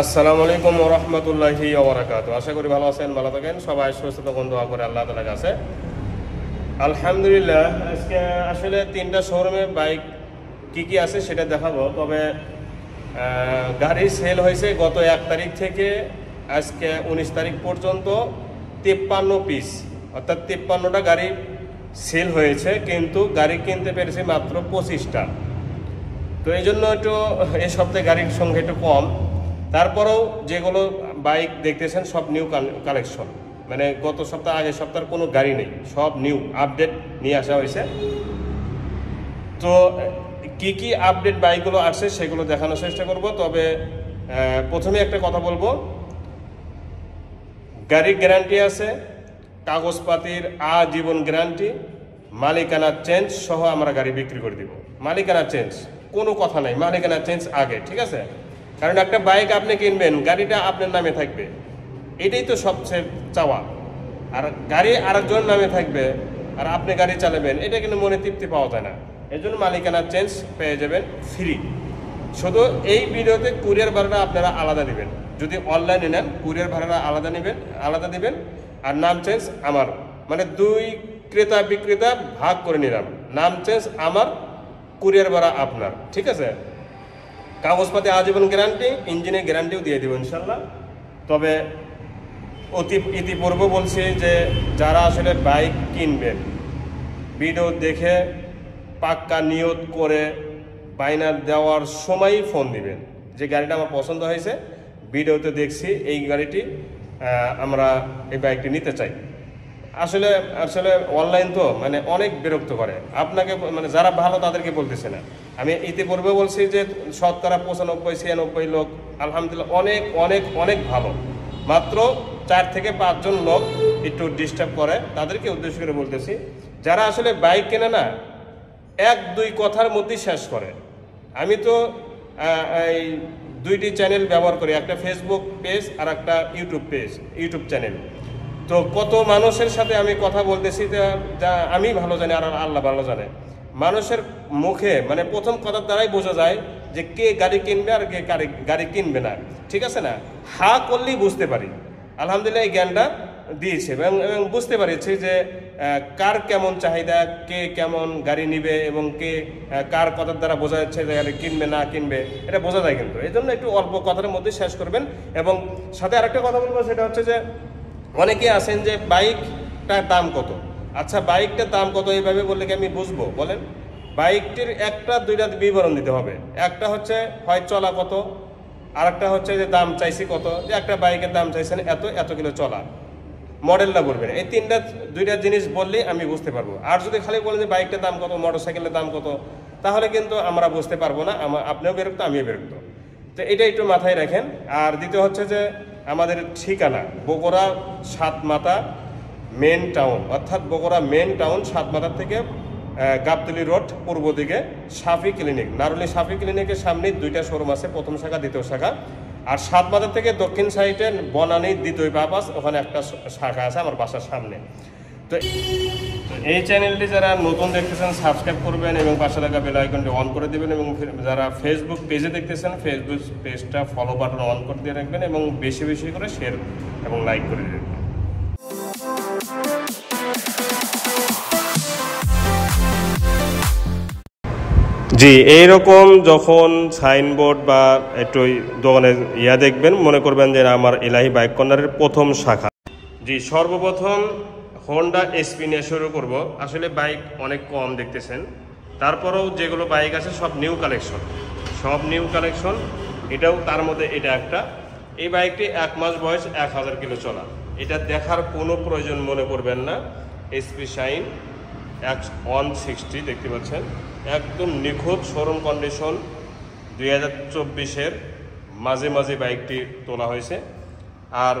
আসসালামু আলাইকুম ওয়া রাহমাতুল্লাহি ওয়া বারাকাতুহু। আশা করি ভালো আছেন, ভালো থাকেন, সবাই সুস্থ থাকুন, দোয়া করে আল্লাহ তাআলার কাছে। আলহামদুলিল্লাহ, আজকে আসলে তিনটা শোরুমে বাইক কি আছে সেটা দেখাবো। তবে গাড়ি সেল হয়েছে গত 1 তারিখ থেকে আজকে 19 তারিখ পর্যন্ত 53 পিস, অর্থাৎ 53টা গাড়ি সেল হয়েছে, কিন্তু গাড়ি কিনতে পেরেছে মাত্র 25টা। তো এই জন্য একটু এই সপ্তাহে গাড়ির সংখ্যা একটু কম। তারপরেও যেগুলো বাইক দেখতেছেন সব নিউ কালেকশন, মানে গত সপ্তাহ আগের সপ্তাহের কোনো গাড়ি নেই, সব নিউ আপডেট নিয়ে আসা হয়েছে। তো কি আপডেট বাইকগুলো আসছে সেগুলো দেখানোর চেষ্টা করব। তবে প্রথমে একটা কথা বলবো, গাড়ির গ্যারান্টি আছে, কাগজপাতির আজীবন গ্যারান্টি, মালিকানা চেঞ্জ সহ আমরা গাড়ি বিক্রি করে দিব। মালিকানা চেঞ্জ কোনো কথা নাই, মালিকানা চেঞ্জ আগে, ঠিক আছে? কারণ একটা বাইক আপনি কিনবেন, গাড়িটা আপনার নামে থাকবে, এটাই তো সবচেয়ে চাওয়া। আর গাড়ি আরেকজনের নামে থাকবে আর আপনি গাড়ি চালাবেন, এটা কিন্তু মনে তৃপ্তি পাওয়া যায় না। এর জন্য মালিকানা চেঞ্জ পেয়ে যাবেন ফ্রি। শুধু এই ভিডিওতে কুরিয়ার ভাড়াটা আপনারা আলাদা দিবেন। যদি অনলাইনে নেন কুরিয়ার ভাড়াটা আলাদা দিবেন। আর নাম চেঞ্জ আমার, মানে দুই ক্রেতা বিক্রেতা ভাগ করে নিলাম, নাম চেঞ্জ আমার, কুরিয়ার ভাড়া আপনার, ঠিক আছে? কাগজপাতি আজীবন গ্যারান্টি, ইঞ্জিনের গ্যারান্টিও দিয়ে দেবো ইনশাল্লাহ। তবে ইতিপূর্বে বলছি যে যারা আসলে বাইক কিনবেন, ভিডিও দেখে পাক্কা নিয়ত করে বায়না দেওয়ার সময়ই ফোন দিবেন যে গাড়িটা আমার পছন্দ হয়েছে, ভিডিওতে দেখছি এই গাড়িটি, আমরা এই বাইকটি নিতে চাই। আসলে অনলাইন তো মানে অনেক বিরক্ত করে আপনাকে, মানে যারা ভালো তাদেরকে বলতেছে না। আমি ইতিপূর্বে বলছি যে শতকরা 95-96 লোক আলহামদুলিল্লাহ অনেক অনেক অনেক ভালো, মাত্র 4 থেকে 5 জন লোক একটু ডিস্টার্ব করে, তাদেরকে উদ্দেশ্য করে বলতেছি। যারা আসলে বাইক কেনে না, 1-2 কথার মধ্যেই শেষ করে। আমি তো এই 2টি চ্যানেল ব্যবহার করি, একটা ফেসবুক পেজ আর একটা ইউটিউব চ্যানেল। তো কত মানুষের সাথে আমি কথা বলতেছি, যা আমি ভালো জানি আর আল্লাহ ভালো জানে। মানুষের মুখে মানে প্রথম কথার দ্বারাই বোঝা যায় যে কে গাড়ি কিনবে আর কে গাড়ি কিনবে না, ঠিক আছে না? হা করলেই বুঝতে পারি। আলহামদুলিল্লাহ এই জ্ঞানটা দিয়েছে এবং বুঝতে পারছি যে কার কেমন চাহিদা, কে কেমন গাড়ি নিবে এবং কে কার কথার দ্বারা বোঝা যাচ্ছে যে গাড়ি কিনবে না কিনবে, এটা বোঝা যায়। কিন্তু এই জন্য একটু অল্প কথার মধ্যে শেষ করবেন। এবং সাথে আরেকটা কথা বলবো, সেটা হচ্ছে যে অনেকে আছেন যে বাইকটার দাম কত। আচ্ছা, বাইকটার দাম কত এইভাবে বললে কি আমি বুঝবো? বলেন। বাইকটির 1-2টা বিবরণ দিতে হবে। একটা হচ্ছে হয় চলা কত, আর একটা হচ্ছে যে দাম চাইছি কত, যে একটা বাইকের দাম চাইছেন এত কিলো চলা, মডেলটা বলবেন। এই 2টা জিনিস বললেই আমি বুঝতে পারবো। আর যদি খালি বলেন যে বাইকটার দাম কত, মোটরসাইকেলের দাম কত, তাহলে কিন্তু আমরা বুঝতে পারবো না, আপনিও বিরক্ত আমিও বিরক্ত। তো এটা একটু মাথায় রাখেন। আর দ্বিতীয় হচ্ছে যে আমাদের ঠিকানা বগুড়া সাতমাথা মেন টাউন, অর্থাৎ বগুড়া মেন টাউন সাতমাথার থেকে গাবতলী রোড পূর্ব দিকে সাফি ক্লিনিক, নারুলি সাফি ক্লিনিকের সামনে 2টা শোরুম আছে, প্রথম শাখা দ্বিতীয় শাখা। আর সাতমাথা থেকে দক্ষিণ সাইডে বনানী দ্বিতীয় বাইপাস, ওখানে একটা শাখা আছে আমার বাসার সামনে। তো এই চ্যানেলটি যারা নতুন দেখতেছেন সাবস্ক্রাইব করবেন এবং পাশে থাকা বেল আইকনটি অন করে দেবেন। এবং যারা ফেসবুক পেজে দেখতেছেন ফেসবুক পেজটা ফলো বাটন অন করে দিয়ে রাখবেন এবং বেশি বেশি করে শেয়ার এবং লাইক করে দেবেন। জি, এইরকম যখন সাইনবোর্ড বা একটু দোকানের দেখবেন, মনে করবেন যে আমার ইলাহি বাইক কর্নারের প্রথম শাখা। জি, সর্বপ্রথম হোন্ডা এসপি নিয়ে শুরু করব। আসলে বাইক অনেক কম দেখতেছেন, তারপরেও যেগুলো বাইক আছে সব নিউ কালেকশন, এটাও তার মধ্যে এটা একটা। এই বাইকটি 1 মাস বয়স, 1000 কিলো চলা। এটা দেখার কোনো প্রয়োজন মনে করবেন না। এসপি শাইন 160 দেখতে পাচ্ছেন, একদম নিখুঁত শোরুম কন্ডিশন, 2024-এর মাঝে বাইকটি তোলা হয়েছে। আর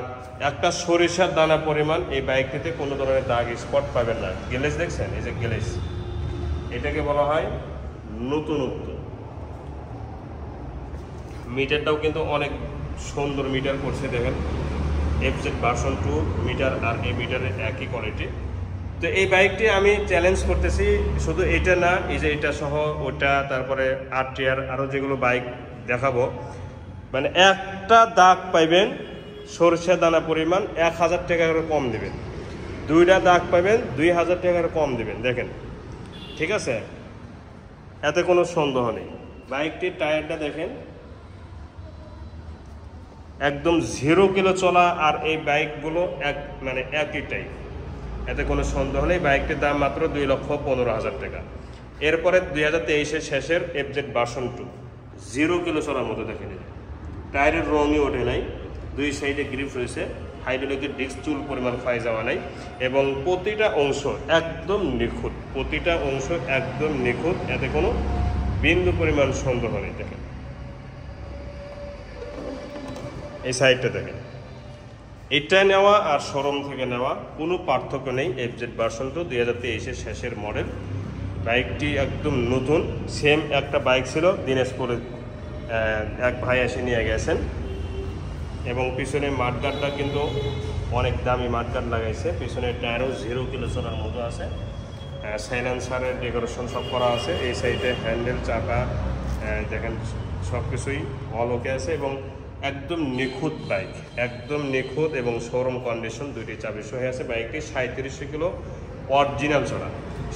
একটা সরিষার দানা পরিমাণ এই বাইকটিতে কোনো ধরনের দাগ স্পট পাবেন না। গ্লেজ দেখছেন, এই যে গ্লেজ, এটাকে বলা হয় নতুনত্ব। মিটারটাও কিন্তু অনেক সুন্দর মিটার করছে, দেখেন FZ ভার্সন 2 মিটার, আর এই মিটারের একই কোয়ালিটি। তো এই বাইকটি আমি চ্যালেঞ্জ করতেছি, শুধু এটা না, এই যে এটা সহ ওটা, তারপরে RTR আরও যেগুলো বাইক দেখাবো, মানে একটা দাগ পাইবেন সরষে দানা পরিমাণ 1000 টাকা করে কম দিবেন, দুইটা দাগ পাইবেন 2000 টাকা করে কম দিবেন। দেখেন ঠিক আছে, এতে কোনো সন্দেহ নেই। বাইকটির টায়ারটা দেখেন একদম 0 কিলো চলা, আর এই বাইকগুলো মানে একই টাইপ, এতে কোনো সন্দেহ নেই। বাইকটির দাম মাত্র 2,15,000 টাকা। এরপরে 2023-এর শেষের FZ ভার্সন 2 0 কিলো চলার মতো দেখেন। টায়ারের রঙই ওঠে নাই, দুই সাইডে গ্রিপ রয়েছে, হাইড্রোলিকের ডিস্ক চুল পরিমাণ ক্ষয় যাওয়া নাই, এবং প্রতিটা অংশ একদম নিখুঁত, প্রতিটা অংশ একদম নিখুঁত, এতে কোনো বিন্দু পরিমাণ সন্দেহ নেই। দেখেন এই সাইডটা দেখেন, এটা নেওয়া আর শোরুম থেকে নেওয়া কোনো পার্থক্য নেই। FZ ভার্সন 2 2023-এর শেষের মডেল, বাইকটি একদম নতুন। সেম একটা বাইক ছিল দিনাজপুরে, এক ভাই এসে নিয়ে গেছেন, এবং পিছনে মাঠগার্ডটা কিন্তু অনেক দামি মাঠগার্ড লাগাইছে। পিছনের টায়ারও 0 কিলো চলার মতো আছে, সাইলেন্সারের ডেকোরেশন সব করা আছে। এই সাইডে হ্যান্ডেল, চাকা দেখেন সব কিছুই অলোকে আছে, এবং একদম নিখুঁত বাইক, একদম নিখুঁত এবং শোরুম কন্ডিশন, দুইটি চাবি সহ আছে। বাইকটি 3700 কিলো অরিজিনাল চলা,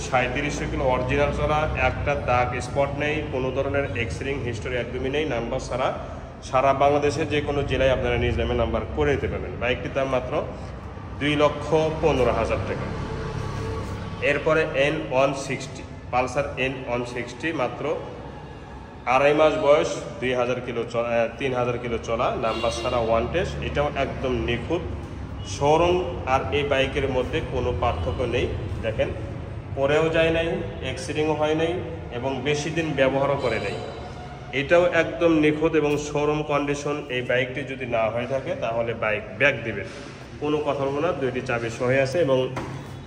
3700 কিলো অরিজিনাল চলা, একটা দাগ স্পট নেই, কোনো ধরনের এক্সরিং হিস্টোরি একদমই নেই। নাম্বার ছাড়া সারা বাংলাদেশে যে কোনো জেলায় আপনারা নিজ নামে নাম্বার করে দিতে পারবেন। বাইকটির দাম মাত্র 2,15,000 টাকা। এরপরে N160, পালসার N160, মাত্র 2.5 মাস বয়স, 3,000 কিলো চলা, নাম্বার ছাড়া ওয়ান টেস্ট, এটাও একদম নিখুঁত শোরুম। আর এই বাইকের মধ্যে কোনো পার্থক্য নেই। দেখেন পরেও যায় নাই, এক্সিডেন্টও হয় নাই, এবং বেশি দিন ব্যবহারও করে নাই। এটাও একদম নিখুঁত এবং শোরুম কন্ডিশন। এই বাইকটি যদি না হয়ে থাকে তাহলে বাইক ব্যাক দিবেন, কোনো কথা বলবো না। দুইটি চাবি সহ আছে, এবং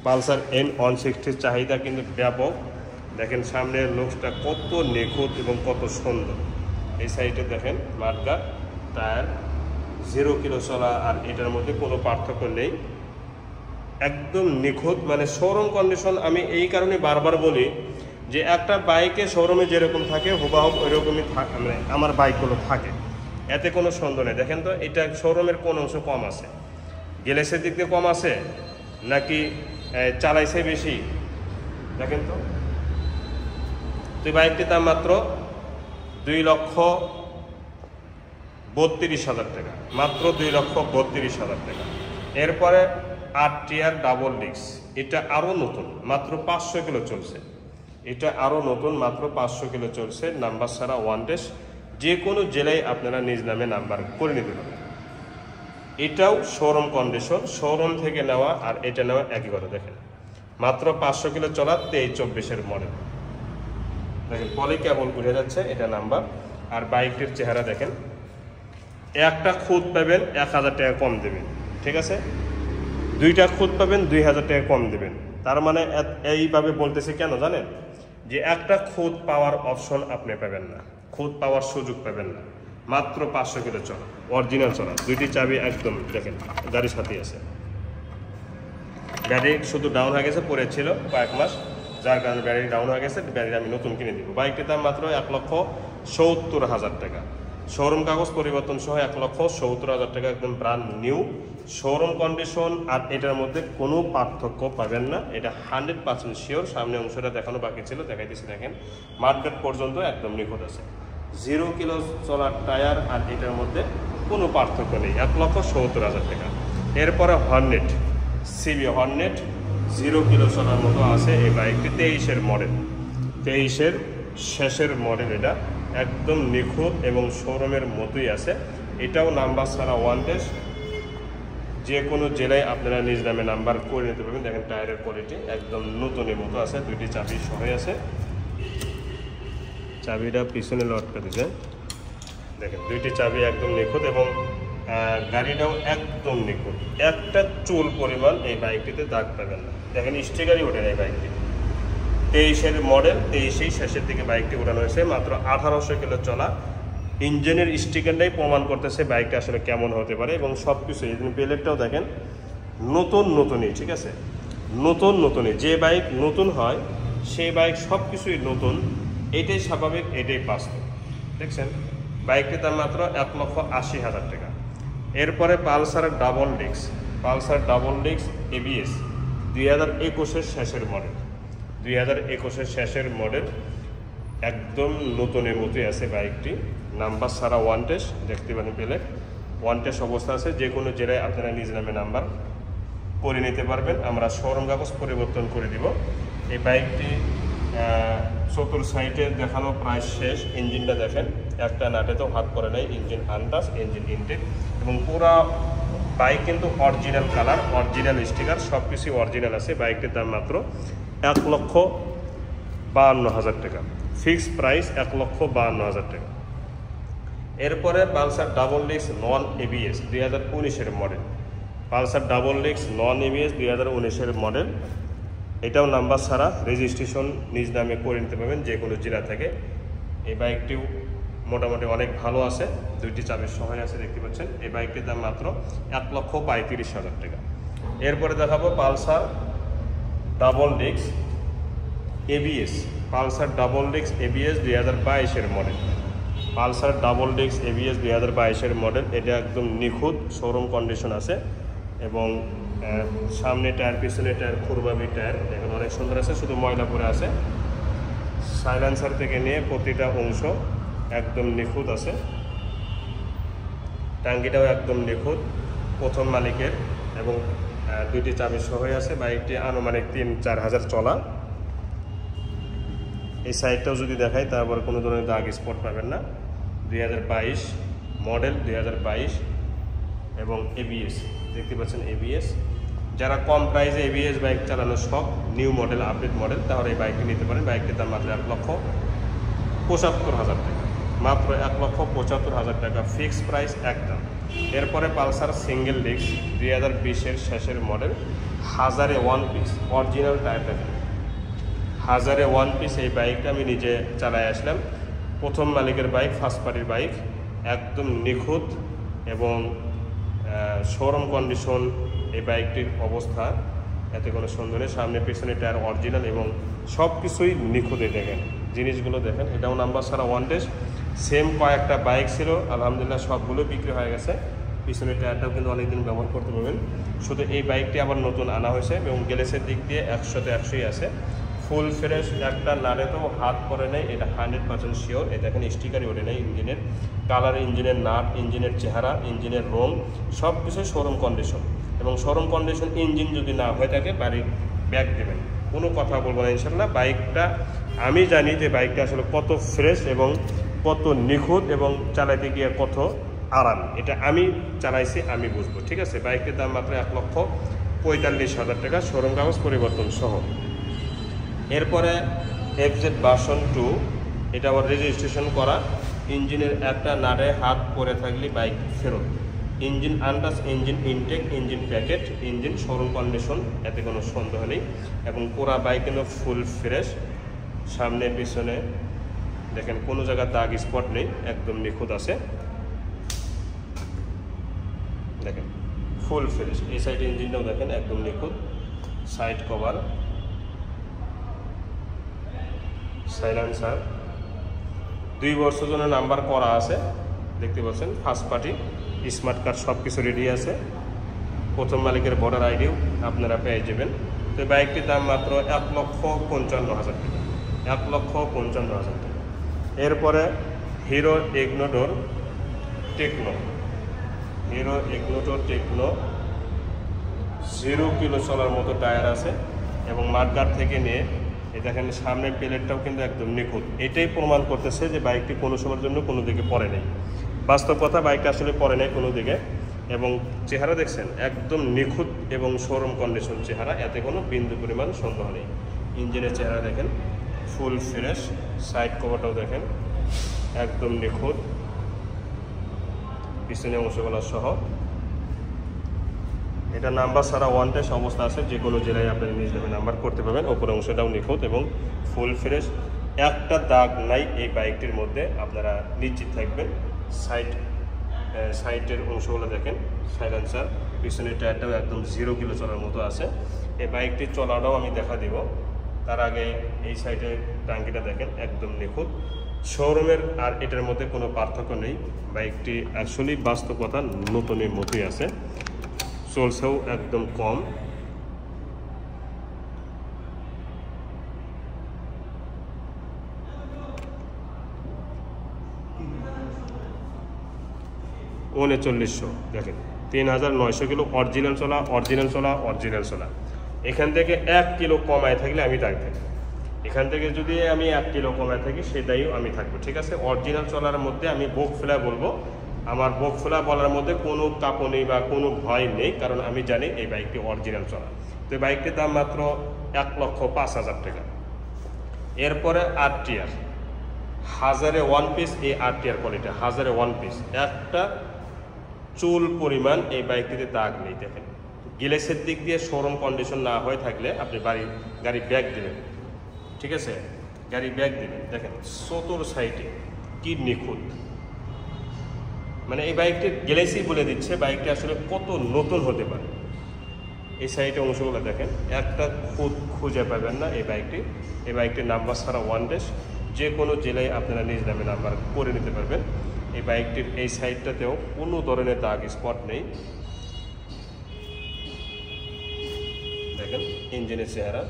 পালসার N160-র চাহিদা কিন্তু ব্যাপক। দেখেন সামনের লুকসটা কত নিখুঁত এবং কত সুন্দর। এই সাইডে দেখেন মাঠগার্ড, টায়ার 0 কিলো চলা, আর এটার মধ্যে কোনো পার্থক্য নেই, একদম নিখুঁত, মানে শোরুম কন্ডিশন। আমি এই কারণে বারবার বলি যে একটা বাইকে শোরুমে যেরকম থাকে হুবাহুব ওইরকমই মানে আমার বাইকগুলো থাকে, এতে কোনো সন্দেহ নেই। দেখেন তো এটা শোরুমের কোন অংশ কম আছে, গ্যালেসের দিক দিয়ে কম আছে নাকি চালাইছে বেশি, দেখেন তো। তুই বাইকটির দাম মাত্র 2,32,000 টাকা, মাত্র 2,32,000 টাকা। এরপরে RTR ডাবল ডিস্ক, এটা আরও নতুন, মাত্র 500 কিলো চলছে, এটা আরও নতুন, মাত্র 500 কিলো চলছে, নাম্বার ছাড়া ওয়ান টেস্ট, যে কোনো জেলায় আপনারা নিজ নামে নাম্বার করে নিতে পারবেন। এটাও শোরুম কন্ডিশন, শোরুম থেকে নেওয়া আর এটা নেওয়া একই কথা। দেখেন মাত্র 500 কিলো চলা, 23-24-এর মডেল। দেখেন পলি কেবল উঠে যাচ্ছে, এটা নাম্বার। আর বাইকটির চেহারা দেখেন, একটা খুদ পাবেন 1000 টাকা কম দেবেন, ঠিক আছে, দুইটা খুদ পাবেন 2000 টাকা কম দেবেন। তার মানে এইভাবে বলতেছি কেন জানেন, যে একটা খুদ পাওয়ার অপশন আপনি পাবেন না, খুদ পাওয়ার সুযোগ পাবেন না। মাত্র 500 কিলো চলা, অরিজিনাল চলা, দুইটি চাবি একদম দেখেন গাড়ির সাথে আছে। ব্যাটারি শুধু ডাউন হয়ে গেছে, পরে ছিল কয়েক মাস, যার কারণে ব্যাটারি ডাউন হয়ে গেছে, ব্যাটারি আমি নতুন কিনে দিব। বাইকটির দাম মাত্র 1,70,000 টাকা, শোরুম কাগজ পরিবর্তন সহ 1,70,000 টাকা, একদম ব্র্যান্ড নিউ শোরুম কন্ডিশন। আর এটার মধ্যে কোনো পার্থক্য পাবেন না, এটা 100% শিওর। সামনে অংশটা দেখানো বাকি ছিল, দেখাইতেছি। দেখেন মাঠগার্ড পর্যন্ত একদম নিখুঁত আছে, 0 কিলো চলার টায়ার, আর এটার মধ্যে কোনো পার্থক্য নেই, 1,70,000 টাকা। এরপরে হর্নেট CB হর্নেট, 0 কিলো চলার মতো আছে। এই বাইকটি 23-এর মডেল, 23-এর শেষের মডেল, এটা একদম নিখুঁত এবং শোরুমের মতোই আছে। এটাও নাম্বার ছাড়া ওয়ান টেস্ট, যে কোনো জেলায় আপনারা নিজ নামে নাম্বার করে নিতে পারবেন। দেখেন টায়ারের কোয়ালিটি একদম নতুনের মতো আছে, দুইটি চাবি সহ আছে, চাবিটা পিছনে লটকা দিচ্ছে। দেখেন দুইটি চাবি একদম নিখুঁত, এবং গাড়িটাও একদম নিখুঁত, একটা চুল পরিমাণ এই বাইকটিতে দাগ পাবেন না। দেখেন স্টিকারই ওঠে না এই বাইকটি, 23-এর মডেল, 23-এই শেষের দিকে বাইকটি উঠানো হয়েছে, মাত্র 1800 কিলো চলা। ইঞ্জিনের স্টিকারটাই প্রমাণ করতেছে বাইকটা আসলে কেমন হতে পারে, এবং সব কিছু বেলেটটাও দেখেন নতুনই, ঠিক আছে, নতুনই। যে বাইক নতুন হয় সেই বাইক সব কিছুই নতুন, এটাই স্বাভাবিক, এটাই বাস্তব। দেখছেন বাইকটির দাম মাত্র 1,80,000 টাকা। এরপরে পালসার ডাবল ডিস্ক ABS 2021-এর শেষের মডেল, 2021-এর শেষের মডেল, একদম নতুনের মতোই আছে বাইকটি। নাম্বার ছাড়া ওয়ান টেস্ট, দেখতে পারেন পেলে ওয়ান টেস্ট অবস্থা আছে। যে কোনো জেলায় আপনারা নিজ নামে নাম্বার করে নিতে পারবেন, আমরা শোরুম কাগজ পরিবর্তন করে দিব। এই বাইকটি চতুর সাইডে দেখানো প্রায় শেষ। ইঞ্জিনটা দেখেন, একটা নাটেতেও হাত পড়ে নাই, ইঞ্জিন আনটাচ, ইঞ্জিন ইনটেক, এবং পুরা বাইক কিন্তু অরিজিনাল কালার, অরিজিনাল স্টিকার, সব কিছুই অরিজিনাল আছে। বাইকটির দাম মাত্র 1,52,000 টাকা, ফিক্সড প্রাইস 1,52,000 টাকা। এরপরে Pulsar double disc non ABS 2019-এর model, Pulsar double disc non ABS 2019-এর মডেল। এটাও নাম্বার ছাড়া, রেজিস্ট্রেশন নিজ নামে করে নিতে পারবেন যে কোনো জেলা থেকে। এই বাইকটিও মোটামুটি অনেক ভালো আছে, দুইটি চাবির সহায় আছে, দেখতে পাচ্ছেন। এই বাইকটির দাম মাত্র 1,35,000 টাকা। এরপরে দেখাবো Pulsar double disc ABS, Pulsar double disc ABS 2022-এর model, Pulsar double disc ABS 2022-এর মডেল। এটা একদম নিখুঁত শোরুম কন্ডিশন আছে, এবং সামনে টায়ার, পিছনে টায়ার, খুরবাবি টায়ার এখন অনেক সুন্দর আছে, শুধু ময়লা পরে আছে। সাইলেন্সার থেকে নিয়ে প্রতিটা অংশ একদম নিখুঁত আছে। টাঙ্গিটাও একদম নিখুঁত, প্রথম মালিকের, এবং দুইটি চাবি সহ আছে। বাইকটি আনুমানিক 3-4 হাজার চলা। এই সাইডটাও যদি দেখাই, তারপর কোনো ধরনের দাগ স্পট পাবেন না। 2022 মডেল, 2022, এবং ABS দেখতে পাচ্ছেন। ABS যারা কম প্রাইসে ABS বাইক চালানো সব, নিউ মডেল, আপডেট মডেল, তাহলে এই বাইকটি নিতে পারেন। বাইকটির দাম মাত্র 1,75,000 টাকা, মাত্র 1,75,000 টাকা, ফিক্সড প্রাইস একদম। এরপরে পালসার সিঙ্গেল ডিস্ক 2020-এর শেষের মডেল, 1000-এ 1 পিস, অরিজিনাল টায়ার দেখেন, 1000-এ 1 পিস। এই বাইকটা আমি নিজে চালায় আসলাম, প্রথম মালিকের বাইক, ফার্স্ট পার্টির বাইক, একদম নিখুঁত এবং শোরুম কন্ডিশন। এই বাইকটির অবস্থা এতে কোনো সন্দেহ নেই, সামনে পিছনে টায়ার অরিজিনাল, এবং সব কিছুই নিখুঁত। দেখেন জিনিসগুলো দেখেন, এটাও নাম্বার ছাড়া ওয়ান টেস্ট। সেম কয়েকটা বাইক ছিল, আলহামদুলিল্লাহ সবগুলো বিক্রি হয়ে গেছে। পিছনের টায়ারটাও কিন্তু অনেকদিন ব্যবহার করতে পারবেন। শুধু এই বাইকটি আবার নতুন আনা হয়েছে, এবং গ্যালেসের দিক দিয়ে 100-তে 100ই আছে, ফুল ফ্রেশ, একটা নাড়েতেও হাত পরে নেই, এটা 100% শিওর। এই দেখেন স্টিকারই ওঠে নেই, ইঞ্জিনের কালার, ইঞ্জিনের নাট, ইঞ্জিনের চেহারা, ইঞ্জিনের রং, সব কিছুই শোরুম কন্ডিশন। এবং শোরুম কন্ডিশন ইঞ্জিন যদি না হয়ে থাকে, বাড়ির ব্যাগ দেবেন, কোনো কথা বলবো না ইনশাল্লাহ। বাইকটা আমি জানি যে বাইকটা আসলে কত ফ্রেশ এবং কত নিখুঁত, এবং চালাইতে গিয়ে কত আরাম, এটা আমি চালাইছি, আমি বুঝবো, ঠিক আছে। বাইকটির দাম মাত্র 1,45,000 টাকা, শোরুম কাগজ পরিবর্তন সহ। এরপরে FZ ভার্সন 2, এটা আবার রেজিস্ট্রেশন করা। ইঞ্জিনের একটা নাটে হাত পরে থাকলে বাইক ফেরত। Engine untouch, engine intact, engine packet, engine showroom condition, এতে কোনো সন্দেহ নেই। এবং পুরা বাইক কিন্তু ফুল ফ্রেশ, সামনে পিছনে দেখেন কোনো জায়গায় দাগ স্পট নেই, একদম নিখুঁত আছে। দেখেন ফুল ফ্রেশ। এই সাইডে ইঞ্জিনটাও দেখেন একদম নিখুঁত, সাইড কভার, সাইলেন্সার, 2 বছর জন্য নাম্বার করা আছে, দেখতে পাচ্ছেন। ফার্স্ট পার্টি, স্মার্ট কার্ড, সব কিছু রেডি আছে। প্রথম মালিকের ভোটার আইডিও আপনারা পেয়ে যাবেন। তো বাইকটির দাম মাত্র 1,55,000 টাকা, 1,55,000 টাকা। এরপরে Hero Ignitor techno, Hero Ignitor techno 0 kilo চলার মতো টায়ার আছে, এবং মাঠঘাট থেকে নিয়ে এই দেখেন সামনের প্লেটটাও কিন্তু একদম নিখুঁত। এটাই প্রমাণ করতেছে যে বাইকটি কোনো সময়ের জন্য কোনো দিকে পড়ে নেই। বাস্তব কথা, বাইকটা আসলে পড়ে নেই কোনো দিকে। এবং চেহারা দেখছেন একদম নিখুঁত এবং শোরুম কন্ডিশন চেহারা, এতে কোনো বিন্দু পরিমাণ সন্দেহ নেই। ইঞ্জিনের চেহারা দেখেন ফুল ফ্রেশ, সাইড কভারটাও দেখেন একদম নিখুঁত, পিছনে অংশগুলো সহ। এটা নাম্বার ছাড়া ওয়ান টেস্ট অবস্থা আছে, যে কোনো জেলায় আপনি নিজ নামে নাম্বার করতে পারবেন। ওপরের অংশটাও নিখুঁত এবং ফুল ফ্রেশ, একটা দাগ নাই এই বাইকটির মধ্যে, আপনারা নিশ্চিত থাকবেন। সাইডের অংশগুলো দেখেন, সাইলেন্সার, পিছনের টায়ারটাও একদম 0 কিলো চলার মতো আছে। এই বাইকটির চলাটাও আমি দেখা দিব। তার আগে এই সাইডের টাঙ্কিটা দেখেন একদম নিখুঁত, শোরুমের আর এটার মধ্যে কোনো পার্থক্য নেই। বাইকটি আসলেই বাস্তবতা নতুনের মতোই আছে, চলছেও একদম কম। $3900 দেখেন, 3900 কিলো অরিজিনাল চলা। এখান থেকে 1 কিলো কমায় থাকলে আমি দায়ী থাকি, এখান থেকে যদি আমি 1 কিলো কমায় থাকি সেটাইও আমি থাকবো, ঠিক আছে। অরিজিনাল চলার মধ্যে আমি বুক ফেলা বলবো, আমার বুক ফেলা বলার মধ্যে কোনো কাঁপুনি বা কোনো ভয় নেই, কারণ আমি জানি এই বাইকটি অরিজিনাল চলা। তো এই বাইকটির দাম মাত্র 1,05,000 টাকা। এরপরে RTR 1000-এ 1 পিস, এই RTR কোয়ালিটি 1000-এ 1 পিস, একটা চুল পরিমাণ এই বাইকটিতে দাগ নেই। দেখেন, গ্লেসের দিক দিয়ে শোরুম কন্ডিশন না হয়ে থাকলে আপনি গাড়ি ব্যাগ দেবেন, ঠিক আছে, গাড়ি ব্যাগ দেবেন। দেখেন চতুর সাইডে কি নিখুঁত, মানে এই বাইকটির গ্লেসই বলে দিচ্ছে বাইকটি আসলে কত নতুন হতে পারে। এই সাইডে অংশগুলো দেখেন, একটা খুঁজে পাবেন না এই বাইকটির নাম্বার ছাড়া ওয়ান ডেশ, যে কোনো জেলায় আপনারা নিজ নামে নাম্বার করে নিতে পারবেন। এই বাইকটির এই সাইডটাতেও কোনো ধরনের দাগ স্পট নেই। দেখেন ইঞ্জিনের চেহারা,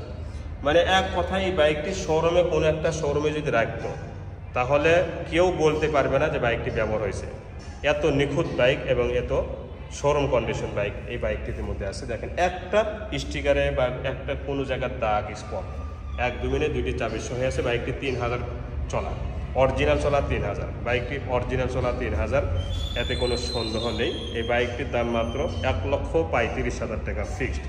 মানে এক কথায় এই বাইকটি শোরুমে কোনো একটা শোরুমে যদি রাখতো তাহলে কেউ বলতে পারবে না যে বাইকটি ব্যবহার হয়েছে। এত নিখুঁত বাইক এবং এত শোরুম কন্ডিশন বাইক এই বাইকটির মধ্যে আছে। দেখেন একটা স্টিকারে বা একটা কোনো জায়গার দাগ স্পট, 1-2 মিনিট 2টি চাবি হয়ে আছে। বাইকটি 3000 চলা, অরিজিনাল চলা 3000, বাইকটি অরিজিনাল চলা 3000, এতে কোনো সন্দেহ নেই। এই বাইকটির দাম মাত্র 1,35,000 টাকা ফিক্সড।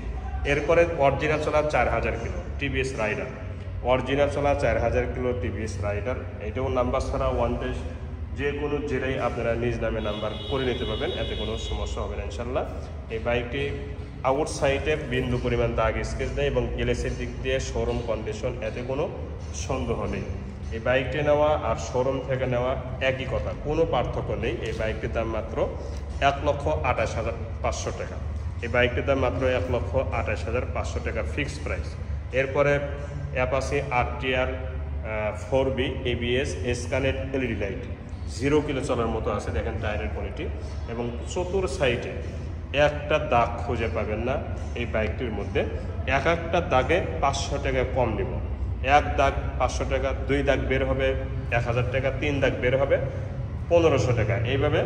এরপরে অরিজিনাল চলা 4000 কিলো টিভিএস রাইডার, অরিজিনাল চলা 4000 কিলো টিভিএস রাইডার, এটাও নাম্বার ছাড়া ওয়ান ডেশ, যে কোনো জেলায় আপনারা নিজ নামে নাম্বার করে নিতে পারবেন, এতে কোনো সমস্যা হবে না ইনশাল্লাহ। এই বাইকটি আউট সাইডে বিন্দু পরিমাণ দাগ স্কেচ নেই এবং গ্লেসের দিক দিয়ে শোরুম কন্ডিশন, এতে কোনো সন্দেহ নেই। এই বাইকটি নেওয়া আর শোরুম থেকে নেওয়া একই কথা, কোনো পার্থক্য নেই। এই বাইকটির দাম মাত্র 1,28,500 টাকা। এই বাইকটির দাম মাত্র 1,28,500 টাকা ফিক্সড প্রাইস। এরপরে Apache RTR 4B ABS এসকানেট LED light, 0 kilo চলার মতো আছে। দেখেন টায়ারের কোয়ালিটি এবং চতুর সাইডে একটা দাগ খুঁজে পাবেন না এই বাইকটির মধ্যে। একটা দাগে 500 টাকা কম নিব, 1 দাগ 500 টাকা, 2 দাগ বের হবে 1000 টাকা, 3 দাগ বের হবে 1500 টাকা, এইভাবে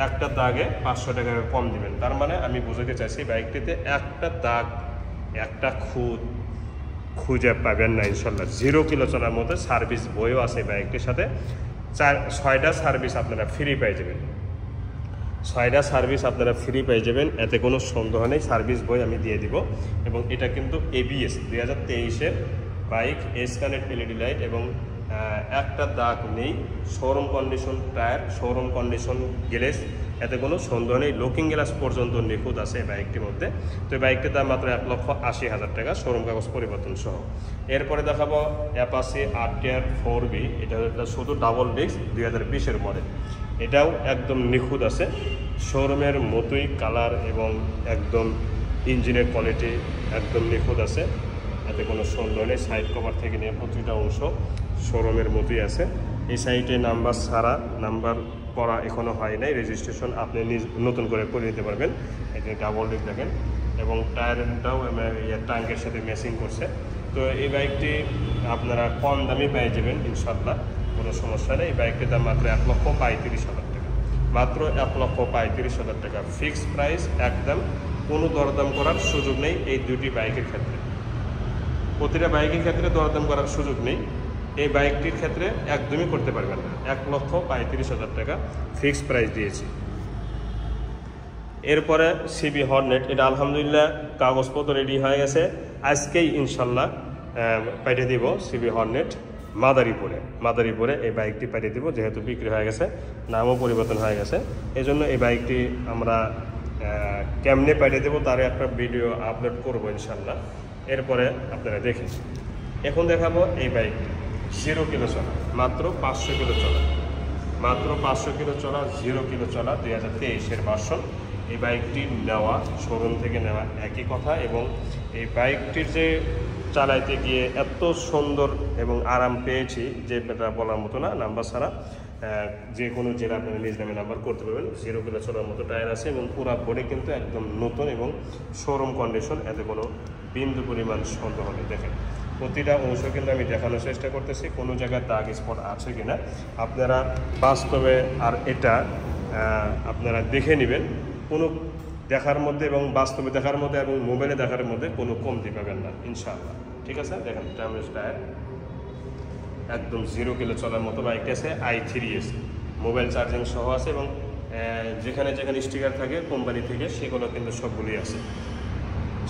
একটা দাগে 500 টাকা কম দিবেন। তার মানে আমি বুঝাতে চাইছি বাইকটিতে একটা দাগ, একটা খুঁজে পাবেন না ইনশাল্লাহ। 0 কিলো চলার মধ্যে সার্ভিস বইও আছে বাইকটির সাথে, 6টা সার্ভিস আপনারা ফ্রি পেয়ে যাবেন, 6টা সার্ভিস আপনারা ফ্রি পেয়ে যাবেন, এতে কোনো সন্দেহ নেই। সার্ভিস বই আমি দিয়ে দিব। এবং এটা কিন্তু ABS 2023-এর বাইক, এসকানেট LED লাইট এবং একটা দাগ নেই, showroom condition tyre, showroom condition গ্লেস, এতে কোনো সন্দেহ নেই। লুকিং গ্লাস পর্যন্ত নিখুঁত আছে এই বাইকটির মধ্যে। তো এই বাইকটির দাম মাত্র 1,80,000 টাকা শোরুম কাগজ পরিবর্তন সহ। এরপরে দেখাবো অ্যাপাচি RTR 4B, এটা শুধু ডাবল ডিস্ক 2020-এর মডেল, এটাও একদম নিখুঁত আছে, শোরুমের মতোই কালার এবং একদম ইঞ্জিনের কোয়ালিটি একদম নিখুঁত আছে, এতে কোনো সন্দেহ নেই। সাইড কভার থেকে নিয়ে প্রতিটা অংশ শোরুমের মতোই আছে। এই সাইডে নাম্বার ছাড়া, নাম্বার করা এখনও হয় নাই, রেজিস্ট্রেশন আপনি নতুন করে নিতে পারবেন। এই যে ডাবল ডিস্ক দেখেন এবং টায়ারটাও ট্যাঙ্কের সাথে ম্যাচিং করছে। তো এই বাইকটি আপনারা কম দামে পেয়ে যাবেন ইনশাল্লাহ, কোনো সমস্যা নেই। এই বাইকটির দাম মাত্র 1,35,000 টাকা, মাত্র 1,35,000 টাকা ফিক্সড প্রাইস একদম, কোনো দরদাম করার সুযোগ নেই এই দুটি বাইকের ক্ষেত্রে। প্রতিটা বাইকের ক্ষেত্রে দরদাম করার সুযোগ নেই, এই বাইকটির ক্ষেত্রে একদমই করতে পারবেন না। 1,35,000 টাকা ফিক্সড প্রাইস দিয়েছি। এরপরে CB হর্নেট, এটা আলহামদুলিল্লাহ কাগজপত্র রেডি হয়ে গেছে, আজকেই ইনশাল্লাহ পাঠিয়ে দিব। CB হর্নেট মাদারীপুরে এই বাইকটি পাঠিয়ে দিব, যেহেতু বিক্রি হয়ে গেছে, নামও পরিবর্তন হয়ে গেছে, এই জন্য এই বাইকটি আমরা কেমনে পাঠিয়ে দেবো তার একটা ভিডিও আপলোড করবো ইনশাল্লাহ। এরপরে আপনারা দেখেন, এখন দেখাবো এই বাইকটি 0 কিলো চলা, মাত্র 500 কিলো চলা, মাত্র 500 কিলো চলা, 0 কিলো চলা, 2023-এর ভার্সন। এই বাইকটি নেওয়া, শোরুম থেকে নেওয়া একই কথা। এবং এই বাইকটির যে চালাইতে গিয়ে এত সুন্দর এবং আরাম পেয়েছি যে এটা বলার মতো না। নাম্বার ছাড়া যে কোনো জেলা আপনারা নিজ নামে নাম্বার করতে পারবেন। 0 কিলো চলার মতো টায়ার আছে এবং পুরা বডি কিন্তু একদম নতুন এবং শোরুম কন্ডিশন, এতে কোনো বিন্দু পরিমাণ সন্দেহ নেই। দেখেন প্রতিটা অংশ কিন্তু আমি দেখানোর চেষ্টা করতেছি কোনো জায়গায় দাগ স্পট আছে কিনা আপনারা বাস্তবে আর এটা আপনারা দেখে নেবেন। কোনো দেখার মধ্যে এবং বাস্তবে দেখার মধ্যে এবং মোবাইলে দেখার মধ্যে কোনো কমতি পাবেন না ইনশাআল্লাহ। ঠিক আছে, দেখেন টাইমলেস টায়ার একদম 0 কিলো চলার মতো বাইকটি আছে। i3s মোবাইল চার্জিং সহ আছে এবং যেখানে যেখানে স্টিকার থাকে কোম্পানি থেকে সেগুলো কিন্তু সবগুলোই আছে।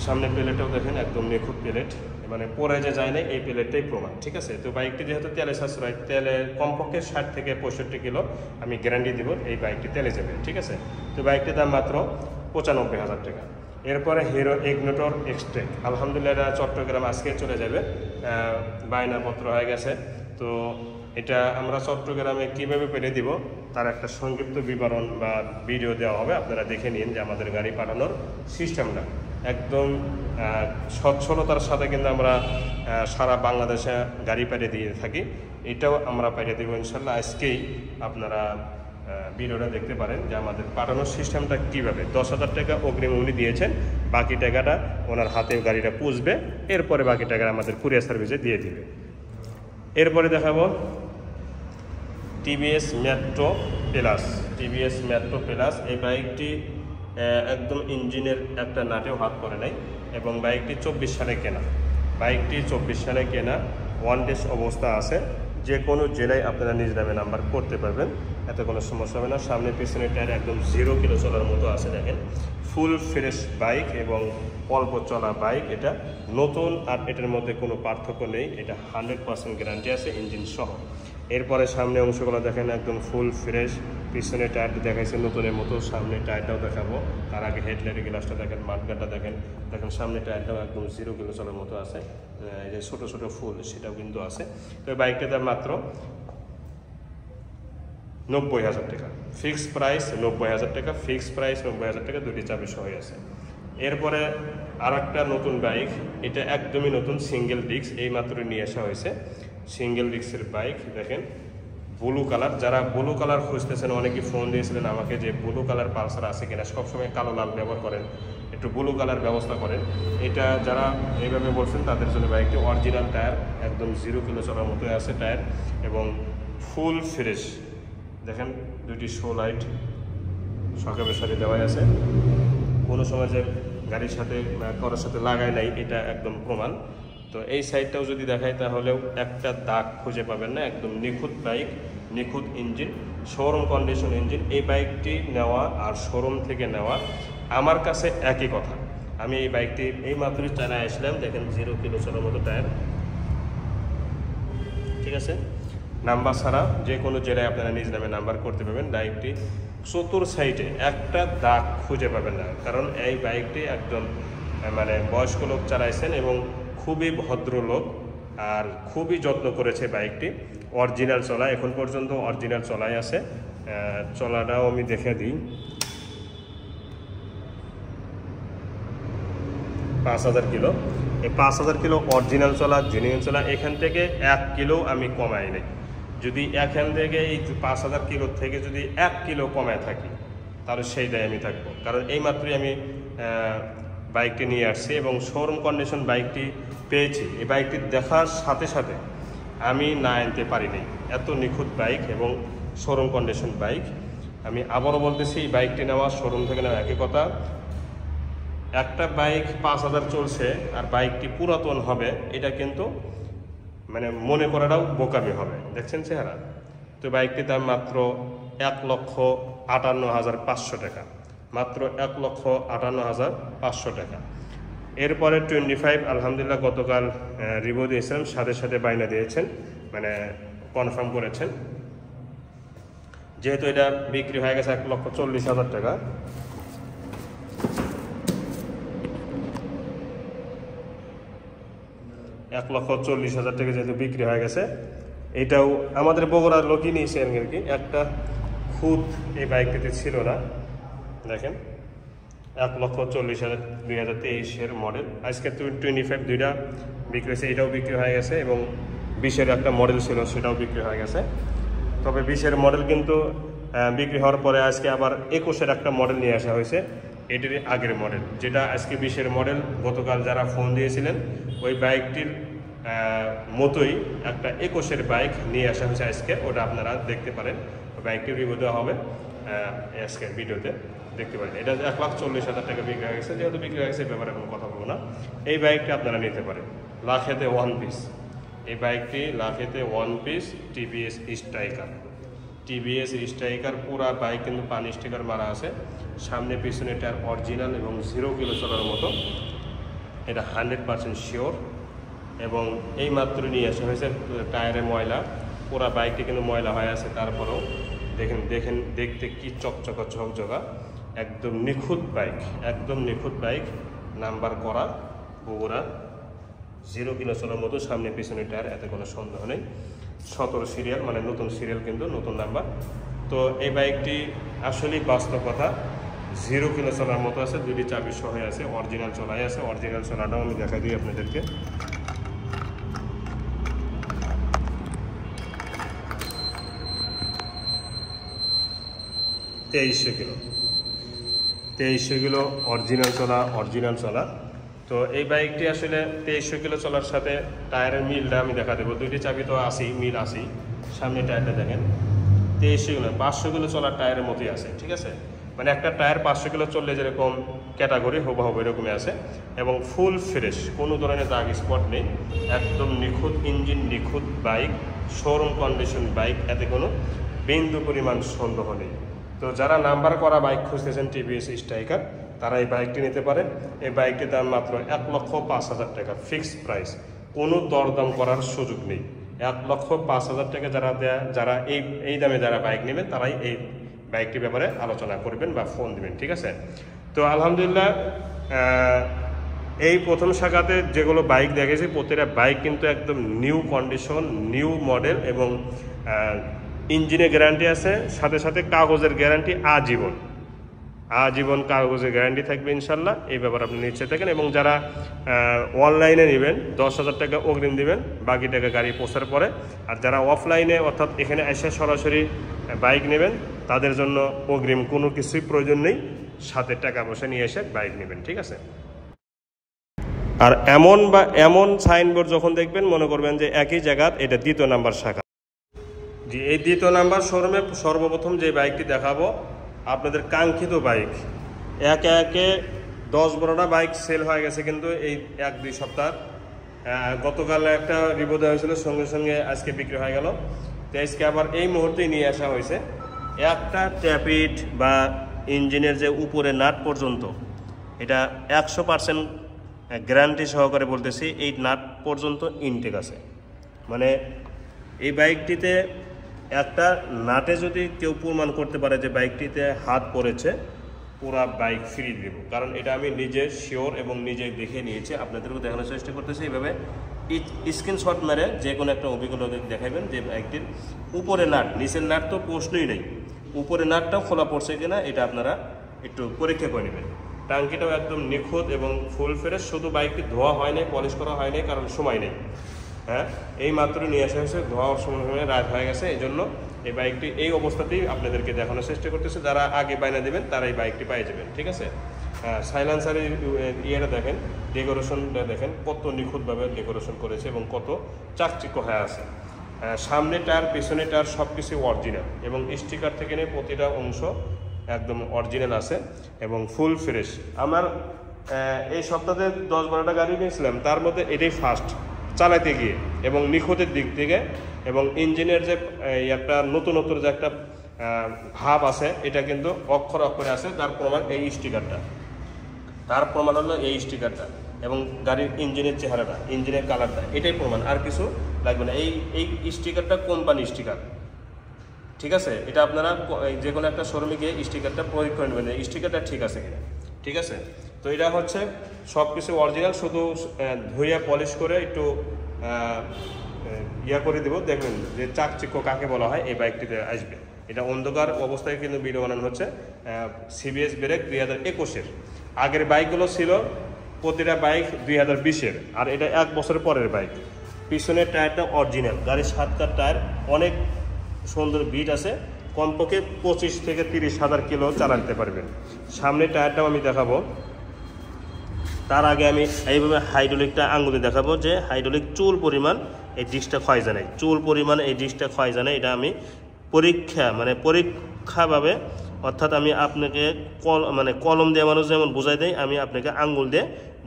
সামনে প্লেটটাও দেখেন একদম নিখুঁত প্লেট, মানে পরে যে যায় না এই প্লেটটাই প্রমাণ। ঠিক আছে, তো বাইকটি যেহেতু তেলে সাশ্রয়, তেলে কমপক্ষে 60 থেকে 65 কিলো আমি গ্যারান্টি দিব এই বাইকটি তেলে যাবে। ঠিক আছে, তো বাইকটির দাম মাত্র 95,000 টাকা। এরপরে হিরো ইগনিটর এক্সট্রেক, আলহামদুলিল্লাহ এটা চট্টগ্রাম আজকে চলে যাবে, বায়নাপত্র হয়ে গেছে। তো এটা আমরা চট্টগ্রামে কীভাবে পেরে দিব তার একটা সংক্ষিপ্ত বিবরণ বা ভিডিও দেওয়া হবে, আপনারা দেখে নিন যে আমাদের গাড়ি পাঠানোর সিস্টেমটা একদম সচ্ছলতার সাথে কিন্তু আমরা সারা বাংলাদেশে গাড়ি পাঠিয়ে দিয়ে থাকি। এটাও আমরা পাঠিয়ে দেবো ইনশাল্লাহ। আজকেই আপনারা ভিডিওটা দেখতে পারেন যে আমাদের পাঠানোর সিস্টেমটা কীভাবে। 10,000 টাকা অগ্রিম উনি দিয়েছেন, বাকি টাকাটা ওনার হাতে গাড়িটা পুষবে, এরপরে বাকি টাকা আমাদের কুরিয়ার সার্ভিসে দিয়ে দিবে। এরপরে দেখাবো TVS metro plus. TVS metro plus এই বাইকটি একদম ইঞ্জিনের একটা নাটেও হাত পড়ে নাই এবং বাইকটি 24 সালে কেনা। বাইকটি 24 সালে কেনা, ওয়ান ডেজ অবস্থা আছে। যে কোনো জেলায় আপনারা নিজ নামে নাম্বার করতে পারবেন, এতে কোনো সমস্যা হবে না। সামনে পিছনে টায়ার একদম 0 কিলো চলার মতো আছে। দেখেন ফুল ফ্রেশ বাইক এবং অল্প চলা বাইক, এটা নতুন আর এটার মধ্যে কোনো পার্থক্য নেই। এটা 100% গ্যারান্টি আছে ইঞ্জিন সহ। এরপরে সামনে অংশগুলো দেখেন একদম ফুল ফ্রেশ, পিছনে টায়ারটি দেখাইছে নতুনের মতো, সামনে টায়ারটাও দেখাবো। তার আগে হেডলাইটের গ্লাসটা দেখেন, মাঠগাটটা দেখেন, দেখেন সামনে টায়ারটাও একদম 0 কিলো চলার মতো আছে। এই যে ছোটো ছোটো ফুল সেটাও কিন্তু আছে। তো বাইকটার দাম মাত্র 90,000 টাকা, ফিক্সড প্রাইস 90,000 টাকা, ফিক্সড প্রাইস 90,000 টাকা, দুটি চাবি সহ আছে। এরপরে আর একটা নতুন বাইক, এটা একদমই নতুন, সিঙ্গেল ডিস্ক, এই মাত্র নিয়ে আসা হয়েছে। সিঙ্গেল ডিস্কের বাইক দেখেন, ব্লু কালার। যারা ব্লু কালার খুঁজতেছেন, অনেকে ফোন দিয়েছিলেন আমাকে যে ব্লু কালার পালসার আছে কিনা, সবসময় কালো লাল ব্যবহার করেন, একটু ব্লু কালার ব্যবস্থা করেন। এটা যারা এইভাবে বলছেন তাদের জন্য বাইকটি অরিজিনাল টায়ার, একদম 0 কিলো চলার মতোই আছে টায়ার এবং ফুল ফ্রেশ। দেখেন দুইটি শো লাইট সকালের সাথে দেওয়াই আছে, কোনো সময় যে গাড়ির সাথে কারোর সাথে লাগায় নাই এটা একদম প্রমাণ। তো এই সাইডটাও যদি দেখাই তাহলেও একটা দাগ খুঁজে পাবেন না, একদম নিখুঁত বাইক, নিখুঁত ইঞ্জিন, শোরুম কন্ডিশন ইঞ্জিন। এই বাইকটি নেওয়া আর শোরুম থেকে নেওয়া আমার কাছে একই কথা। আমি এই বাইকটি এই মাত্রই চালায় আসলাম, দেখেন 0 কিলো চলার মতো টায়ার। ঠিক আছে, নাম্বার ছাড়া যে কোনো জেলায় আপনারা নিজ নামে নাম্বার করতে পারবেন। বাইকটি চতুর সাইডে একটা দাগ খুঁজে পাবেন না, কারণ এই বাইকটি একজন মানে বয়স্ক লোক চালাইছেন এবং খুবই ভদ্রলোক আর খুবই যত্ন করেছে বাইকটি। অরিজিনাল চলা, এখন পর্যন্ত অরিজিনাল চলাই আছে। চলাটাও আমি দেখে দিই, 5,000 কিলো। এই 5,000 কিলো অরিজিনাল চলা, জেনুইন চলা। এখান থেকে 1 কিলো আমি কমাই নাই। যদি এখান থেকে এই 5,000 কিলো থেকে যদি 1 কিলো কমায় থাকি তাহলে সেই দায় আমি থাকবো, কারণ এই মাত্রই আমি বাইকটি নিয়ে আসছি এবং শোরুম কন্ডিশন বাইকটি পেয়েছি। এই বাইকটি দেখার সাথে সাথে আমি না আনতে পারিনি, এত নিখুঁত বাইক এবং শোরুম কন্ডিশন বাইক। আমি আবারও বলতেছি, এই বাইকটি নেওয়া শোরুম থেকে নেওয়া একই কথা। একটা বাইক 5,000 চলছে আর বাইকটি পুরাতন হবে, এটা কিন্তু মানে মনে করাটাও বোকামি হবে। দেখছেন চেহারা। তো বাইকটির দাম মাত্র 1,58,500 টাকা, মাত্র 1,58,500 টাকা। এরপরে 25 আলহামদুলিল্লাহ গতকাল রিভিউ দিয়েছিলাম, সাথে সাথে বায়না দিয়েছেন, মানে কনফার্ম করেছেন। যেহেতু এটা বিক্রি হয়ে গেছে 1,40,000 টাকা, $1,40,000 টাকা যেহেতু বিক্রি হয়ে গেছে, এটাও আমাদের বগুড়ার লোকই নিয়েছে আর কি। একটা খুঁত এই বাইকটিতে ছিল না, দেখেন 1,40,000 2023-এর মডেল। আজকে 25 দুইটা বিক্রি হয়েছে, এটাও বিক্রি হয়ে গেছে এবং 20-এর একটা মডেল ছিল সেটাও বিক্রি হয়ে গেছে। তবে 20-এর মডেল কিন্তু বিক্রি হওয়ার পরে আজকে আবার 21-এর একটা মডেল নিয়ে আসা হয়েছে, এটির আগের মডেল, যেটা আজকে 20-এর মডেল। গতকাল যারা ফোন দিয়েছিলেন ওই বাইকটির মতোই একটা 21-এর বাইক নিয়ে আসা হয়েছে আজকে, ওটা আপনারা দেখতে পারেন। বাইকটির রিভিউ দেওয়া হবে আজকের ভিডিওতে, দেখতে পারেন। এটা 1,40,000 টাকা বিক্রি হয়ে গেছে। যেহেতু বিক্রি হয়ে গেছে এই ব্যাপারে কোনো কথা বলবো না। এই বাইকটি আপনারা নিতে পারেন লাখেতে 1 পিস। এই বাইকটি লাখেতে 1 piece TVS striker. TVS striker পুরা বাইক কিন্তু পানি স্টিকার মারা আছে, সামনে পিছনে টায়ার অরিজিনাল এবং 0 কিলো চলার মতো, এটা 100% শিওর। এবং এই মাত্র নিয়ে আসা হয়েছে, টায়ারে ময়লা, পুরা বাইকটি কিন্তু ময়লা হয়ে আছে, তারপরেও দেখেন দেখতে কি চকচকা ঝকঝকা, একদম নিখুঁত বাইক, একদম নিখুঁত বাইক, নাম্বার করা, বগুড়া, 0 কিলো চলার মতো, সামনে পিছনে টায়ার, এতে কোনো সন্দেহ নেই। 17 সিরিয়াল, মানে নতুন সিরিয়াল, কিন্তু নতুন নাম্বার। তো এই বাইকটি আসলেই বাস্তব কথা, 0 কিলো চলার মতো আছে, 2টি চাবি সহ আছে, অরিজিনাল চলাই আছে। অরিজিনাল চলাটাও আমি দেখাই দিই আপনাদেরকে। 2300 কিলো অরিজিনাল চলা। তো এই বাইকটি আসলে 2300 কিলো চলার সাথে টায়ারের মিলটা আমি দেখা দেবো। 2টি চাবি তো আসি, মিল আসি। সামনে টায়ারটা দেখেন, 2300 কিলো 500 কিলো চলার টায়ারের মতোই আছে, ঠিক আছে। মানে একটা টায়ার 500 কিলো চললে যেরকম ক্যাটাগরি হুবহু এরকমই আছে, এবং ফুল ফ্রেশ, কোনো ধরনের দাগ স্পট নেই, একদম নিখুঁত ইঞ্জিন, নিখুঁত বাইক, শোরুম কন্ডিশন বাইক, এতে কোনো বিন্দু পরিমাণ সন্দেহ নেই। তো যারা নাম্বার করা বাইক খুঁজতেছেন টিভিএস স্ট্রাইকার, তারা এই বাইকটি নিতে পারেন। এই বাইকটির দাম মাত্র 1,05,000 টাকা, ফিক্সড প্রাইস, কোনো দরদাম করার সুযোগ নেই। 1,05,000 টাকা যারা এই দামে যারা বাইক নেবেন, তারাই এই বাইকটির ব্যাপারে আলোচনা করবেন বা ফোন দিবেন, ঠিক আছে। তো আলহামদুলিল্লাহ, এই প্রথম শাখাতে যেগুলো বাইক দেখেছি প্রতিটা বাইক কিন্তু একদম নিউ কন্ডিশন, নিউ মডেল, এবং ইঞ্জিনের গ্যারান্টি আছে, সাথে সাথে কাগজের গ্যারান্টি আজীবন কাগজের গ্যারান্টি থাকবে ইনশাল্লাহ। এই ব্যাপারে আপনি নিশ্চয় থাকেন। এবং যারা অনলাইনে নেবেন 10,000 টাকা অগ্রিম দিবেন, বাকি টাকা গাড়ি পৌঁছার পরে। আর যারা অফলাইনে অর্থাৎ এখানে এসে সরাসরি বাইক নেবেন, তাদের জন্য অগ্রিম কোনো কিছুই প্রয়োজন নেই, সাথে টাকা পয়সা নিয়ে এসে বাইক নেবেন, ঠিক আছে। আর এমন সাইনবোর্ড যখন দেখবেন, মনে করবেন যে একই জায়গার এটা 2য় নাম্বার শাখা। জি, এই 2য় নাম্বার শোরুমে সর্বপ্রথম যে বাইকটি দেখাবো আপনাদের কাঙ্ক্ষিত বাইক। একে 10-12টা বাইক সেল হয়ে গেছে কিন্তু এই 1-2 সপ্তাহ। গতকাল একটা রিভিউ দেওয়া হয়েছিল, সঙ্গে সঙ্গে আজকে বিক্রি হয়ে গেল। তো আজকে আবার এই মুহূর্তেই নিয়ে আসা হয়েছে। একটা ট্যাপিট বা ইঞ্জিনের যে উপরে নাট পর্যন্ত, এটা 100% গ্যারান্টি সহকারে বলতেছি, এই নাট পর্যন্ত ইনটেক আছে। মানে এই বাইকটিতে একটা নাটে যদি কেউ প্রমাণ করতে পারে যে বাইকটিতে হাত পড়েছে, পুরা বাইক ফ্রি দেব, কারণ এটা আমি নিজে শিওর এবং নিজে দেখে নিয়েছি। আপনাদেরকেও দেখানোর চেষ্টা করতেছি। এইভাবে স্ক্রিনশট মেরে যে কোনো একটা অভিজ্ঞতা দেখাবেন যে বাইকটির উপরে নাট, নিচের নাট তো প্রশ্নই নেই, উপরে নাটটাও খোলা পড়ছে কিনা এটা আপনারা একটু পরীক্ষা করে নেবেন। টাঙ্কিটাও একদম নিখুঁত এবং ফুল ফ্রেশ, শুধু বাইকটি ধোয়া হয় নাই, পলিশ করা হয় নাই, কারণ সময় নেই। হ্যাঁ, এই মাত্র নিয়ে আসা হয়েছে, ধোয়ার সময় রাত হয়ে গেছে, এই জন্য এই বাইকটি এই অবস্থাতেই আপনাদেরকে দেখানোর চেষ্টা করতেছে। যারা আগে বায়না দেবেন তারা এই বাইকটি পেয়ে যাবেন, ঠিক আছে। সাইলেন্সারের ইয়েটা দেখেন, ডেকোরেশনটা দেখেন, কত নিখুঁতভাবে ডেকোরেশন করেছে এবং কত চাকচিক্য হয়ে আছে। সামনে টায়ার, পিছনে টায়ার সব কিছু অরিজিনাল, এবং স্টিকার থেকে নিয়ে প্রতিটা অংশ একদম অরিজিনাল আছে এবং ফুল ফ্রেশ। আমার এই সপ্তাহে 10-12টা গাড়ি নিয়েছিলাম, তার মধ্যে এটাই ফার্স্ট চালাতে গিয়ে, এবং নিখুঁতের দিক থেকে, এবং ইঞ্জিনের যে একটা নতুনত্ব যে একটা ভাব আছে, এটা কিন্তু অক্ষরে আছে। তার প্রমাণ এই স্টিকারটা, তার প্রমাণ হলো এই স্টিকারটা, এবং গাড়ির ইঞ্জিনের চেহারাটা, ইঞ্জিনের কালারটা, এটাই প্রমাণ, আর কিছু লাগবে না। এই স্টিকারটা কোম্পানি স্টিকার, ঠিক আছে। এটা আপনারা যে কোনো একটা শোরুমে গিয়ে স্টিকারটা প্রয়োগ করে নেবেন, এই স্টিকারটা ঠিক আছে কিনা, ঠিক আছে। তো এটা হচ্ছে সব কিছু অরিজিনাল, শুধু ধুইয়া পলিশ করে একটু ইয়া করে দেবো। দেখবেন যে চাকচিক্য কাকে বলা হয় এই বাইকটিতে আসবে। এটা অন্ধকার অবস্থায় কিন্তু ভিডিও বানানো হচ্ছে। সিবিএস ব্রেক 2021-এর। আগের বাইকগুলো ছিল প্রতিটা বাইক 2020-এর, আর এটা 1 বছর পরের বাইক। পিছনের টায়ারটা অরিজিনাল, গাড়ির 7টার টায়ার অনেক সুন্দর বিট আছে, কমপক্ষে 25 থেকে 30,000 কিলো চালাতে পারবেন। সামনের টায়ারটাও আমি দেখাবো, তার আগে আমি এইভাবে হাইড্রোলিকটা আঙুলে দেখাবো যে হাইড্রোলিক চুল পরিমাণ এই ডিস্কটা ক্ষয় জানায়, চুল পরিমাণ এই ডিস্কটা ক্ষয় জানায়। এটা আমি পরীক্ষাভাবে, অর্থাৎ আমি আপনাকে কলম দিয়ে মানুষ যেমন বোঝাই দেয়, আমি আপনাকে আঙুল দিয়ে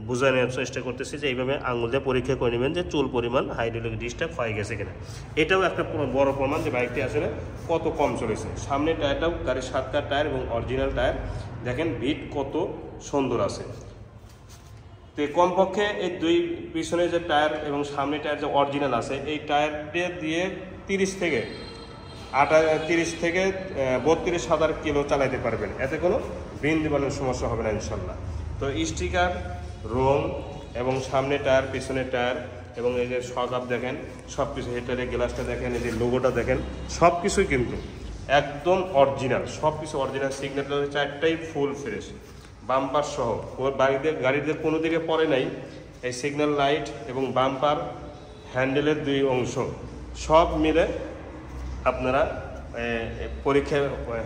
বোঝানোর চেষ্টা করতেছি যে এইভাবে আঙুল দিয়ে পরীক্ষা করে নেবেন যে চুল পরিমাণ হাইড্রোলিক ডিস্কটা ক্ষয় গেছে কিনা। এটাও একটা বড় প্রমাণ যে বাইকটি আসলে কত কম চলেছে। সামনের টায়ারটাও গাড়ির 7টার টায়ার এবং অরিজিনাল টায়ার, দেখেন বিট কত সুন্দর আছে। তো কমপক্ষে এই দুই পিছনে যে টায়ার এবং সামনে টায়ার যে অরিজিনাল আছে, এই টায়ারটা দিয়ে 30 থেকে 32,000 কিলো চালাইতে পারবেন, এতে কোনো বিন্দু বানানোর সমস্যা হবে না ইনশাল্লাহ। তো স্টিকার, রং এবং সামনে টায়ার, পিছনের টায়ার এবং এই যে শক দেখেন, সব কিছু, হেডলাইটের গ্লাসটা দেখেন, এই যে লোগোটা দেখেন, সব কিছুই কিন্তু একদম অরিজিনাল, সব কিছু অরিজিনাল। সিগন্যাল 4টাই ফুল ফ্রেশ, বাম্পার সহ, গাড়িতে কোনো দিকে পড়ে নাই। এই সিগন্যাল লাইট এবং বাম্পার, হ্যান্ডেলের 2 অংশ সব মিলে আপনারা পরীক্ষা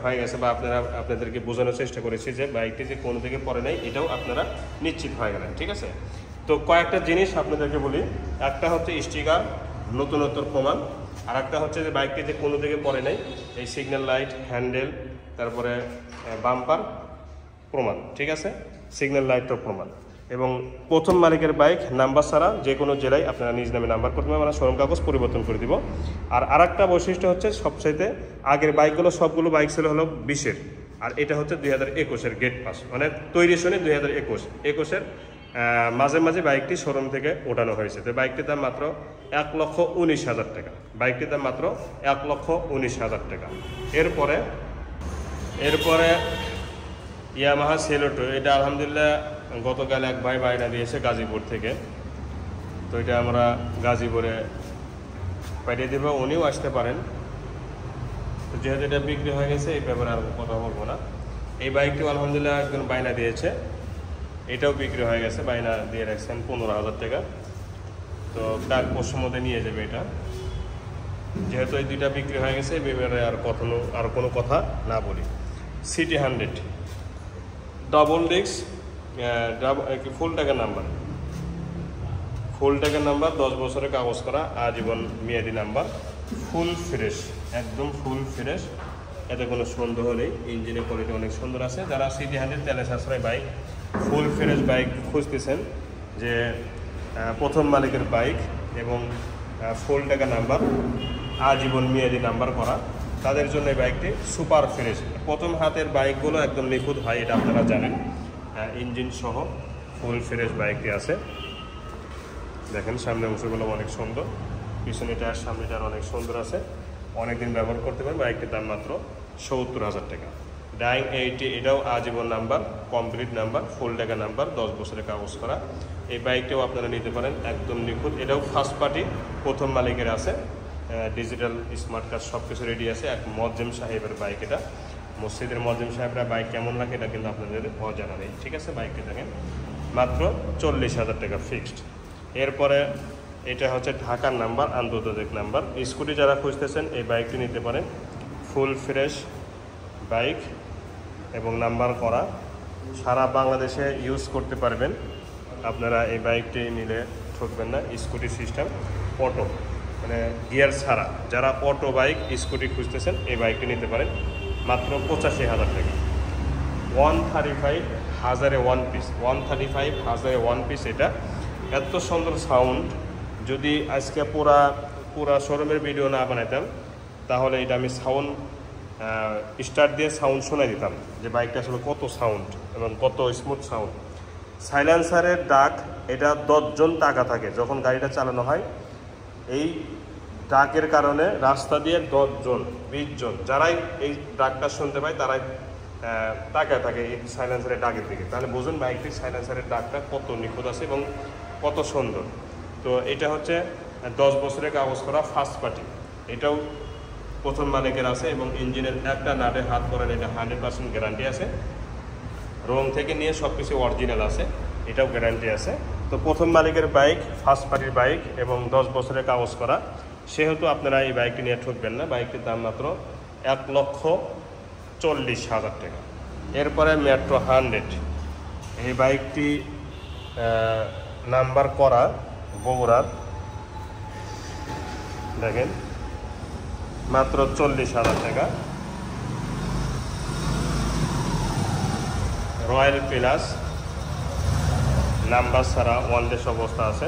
হয়ে গেছে, বা আপনাদেরকে বোঝানোর চেষ্টা করেছি যে বাইকটি যে কোনো দিকে পড়ে নাই, এটাও আপনারা নিশ্চিত হয়ে গেলেন। ঠিক আছে, তো কয়েকটা জিনিস আপনাদেরকে বলি। একটা হচ্ছে স্টিকার, নতুনত্বর প্রমাণ, আর একটা হচ্ছে যে বাইকটি যে কোনো দিকে পড়ে নাই, এই সিগন্যাল লাইট, হ্যান্ডেল, তারপরে বাম্পার প্রমাণ। ঠিক আছে, সিগন্যাল লাইটও প্রমাণ। এবং প্রথম মালিকের বাইক, নাম্বার ছাড়া যে কোনো জেলায় আপনারা নিজ নামে নাম্বার করতে পারবেন, আমরা শোরুম কাগজ পরিবর্তন করে দিব। আর আরেকটা বৈশিষ্ট্য হচ্ছে, সবচাইতে আগের বাইকগুলো সবগুলো বাইক ছিল হলো 20-এর, আর এটা হচ্ছে 2021-এর গেট পাস, মানে তৈরি সনে 2021-এর মাঝে মাঝে বাইকটি শোরুম থেকে ওঠানো হয়েছে। তো বাইকটির দাম মাত্র 1,19,000 টাকা, বাইকটির দাম মাত্র 1,19,000 টাকা। এরপরে ইয়ামাহা সেলোটো, এটা আলহামদুলিল্লাহ গতকাল এক ভাই বায়না দিয়েছে গাজীপুর থেকে। তো এটা আমরা গাজীপুরে পাঠিয়ে দেবো, উনিও আসতে পারেন। তো যেহেতু এটা বিক্রি হয়ে গেছে, এই ব্যাপারে আর কথা বলবো না। এই বাইকটিও আলহামদুলিল্লাহ একজন বায়না দিয়েছে, এটাও বিক্রি হয়ে গেছে, বায়না দিয়ে রাখছেন 15,000 টাকা। তো কাল পরশুর মধ্যে নিয়ে যাবে এটা। যেহেতু এই দুইটা বিক্রি হয়ে গেছে, এই ব্যাপারে আর কোনো কথা না বলি। সিটি 100 ডাবল ডিস্ক, ফুল টাকার নাম্বার, 10 বছরের কাগজ করা, আজীবন মেয়াদি নাম্বার, ফুল ফ্রেশ, একদম ফুল ফ্রেশ, এতে কোনো সন্দেহ নেই। ইঞ্জিনের কোয়ালিটি অনেক সুন্দর আছে। যারা সিটি 100 তেলে সাশ্রয় বাইক, ফুল ফ্রেশ বাইক খুঁজতেছেন, যে প্রথম মালিকের বাইক এবং ফুল টাকা নাম্বার, আজীবন মেয়াদি নাম্বার করা, তাদের জন্য এই বাইকটি সুপার ফ্রেশ। প্রথম হাতের বাইকগুলো একদম নিখুঁত হয়, এটা আপনারা জানেন। ইঞ্জিন সহ ফুল ফ্রেশ বাইকটি আছে। দেখেন সামনের অংশগুলো অনেক সুন্দর, পিছনে টায়ার, সামনে টায়ার অনেক সুন্দর আছে, অনেকদিন ব্যবহার করতে পারেন। বাইকটির দাম মাত্র 70,000 টাকা। ডাইং 80, এটাও আজীবন নাম্বার, কমপ্লিট নাম্বার, ফুল টাকা নাম্বার, 10 বছরের কাগজ করা। এই বাইকটাও আপনারা নিতে পারেন, একদম নিখুঁত। এটাও ফার্স্ট পার্টি, প্রথম মালিকের আছে, ডিজিটাল স্মার্ট কার্ড সব কিছু রেডি আছে। এক মজ্জেম সাহেবের বাইক এটা। মসজিদের মজ্জেম সাহেবরা বাইক কেমন লাগে এটা কিন্তু আপনাদের অজানা নেই। ঠিক আছে, বাইকটি দেখেন মাত্র 40,000 টাকা ফিক্সড। এরপরে এটা হচ্ছে ঢাকার নাম্বার, আন্তর্জাতিক নাম্বার। স্কুটি যারা খুঁজতেছেন, এই বাইকটি নিতে পারেন, ফুল ফ্রেশ বাইক এবং নাম্বার করা, সারা বাংলাদেশে ইউজ করতে পারবেন আপনারা। এই বাইকটি নিলে ঠকবেন না। স্কুটি সিস্টেম অটো, মানে গিয়ার ছাড়া, যারা অটো বাইক স্কুটি খুঁজতেছেন, এই বাইকটি নিতে পারেন মাত্র 85,000 টাকা। 135,000 ওয়ান পিস, 135,000 ওয়ান পিস। এটা এত সুন্দর সাউন্ড, যদি আজকে পুরা শোরুমের ভিডিও না বানাইতাম, তাহলে এটা আমি সাউন্ড স্টার্ট দিয়ে সাউন্ড শোনাই দিতাম, যে বাইকটা আসলে কত সাউন্ড এবং কত স্মুথ সাউন্ড। সাইলেন্সারের ডাক, এটা 10 জন টাকা থাকে যখন গাড়িটা চালানো হয়। এই ডাকের কারণে রাস্তা দিয়ে 10 জন 20 জন যারাই এই ডাকটা শুনতে পায়, তারাই তাকায় থাকে এই সাইলেন্সারের ডাকের দিকে। তাহলে বুঝুন বাইকটির সাইলেন্সারের ডাকটা কত নিখুঁত আছে এবং কত সুন্দর। তো এটা হচ্ছে 10 বছরের কাগজ করা, ফার্স্ট পার্টি। এটাও প্রথম মালিকের আছে এবং ইঞ্জিনের একটা নাটে হাত করেন, এটা 100% গ্যারান্টি আছে। রং থেকে নিয়ে সব কিছু অরিজিনাল আছে, এটাও গ্যারান্টি আছে। তো প্রথম মালিকের বাইক, ফার্স্ট পার্টির বাইক এবং 10 বছরের কাগজ করা, সেহেতু আপনারা এই বাইকটি নিয়ে ঠকবেন না। বাইকটির দাম মাত্র 1,40,000 টাকা। এরপরে মেট্রো 100, এই বাইকটি নাম্বার করা বগুড়ার, দেখেন মাত্র 40,000 টাকা। রয়্যাল প্লাস, নাম্বার ছাড়া ওয়ানডেস অবস্থা আছে।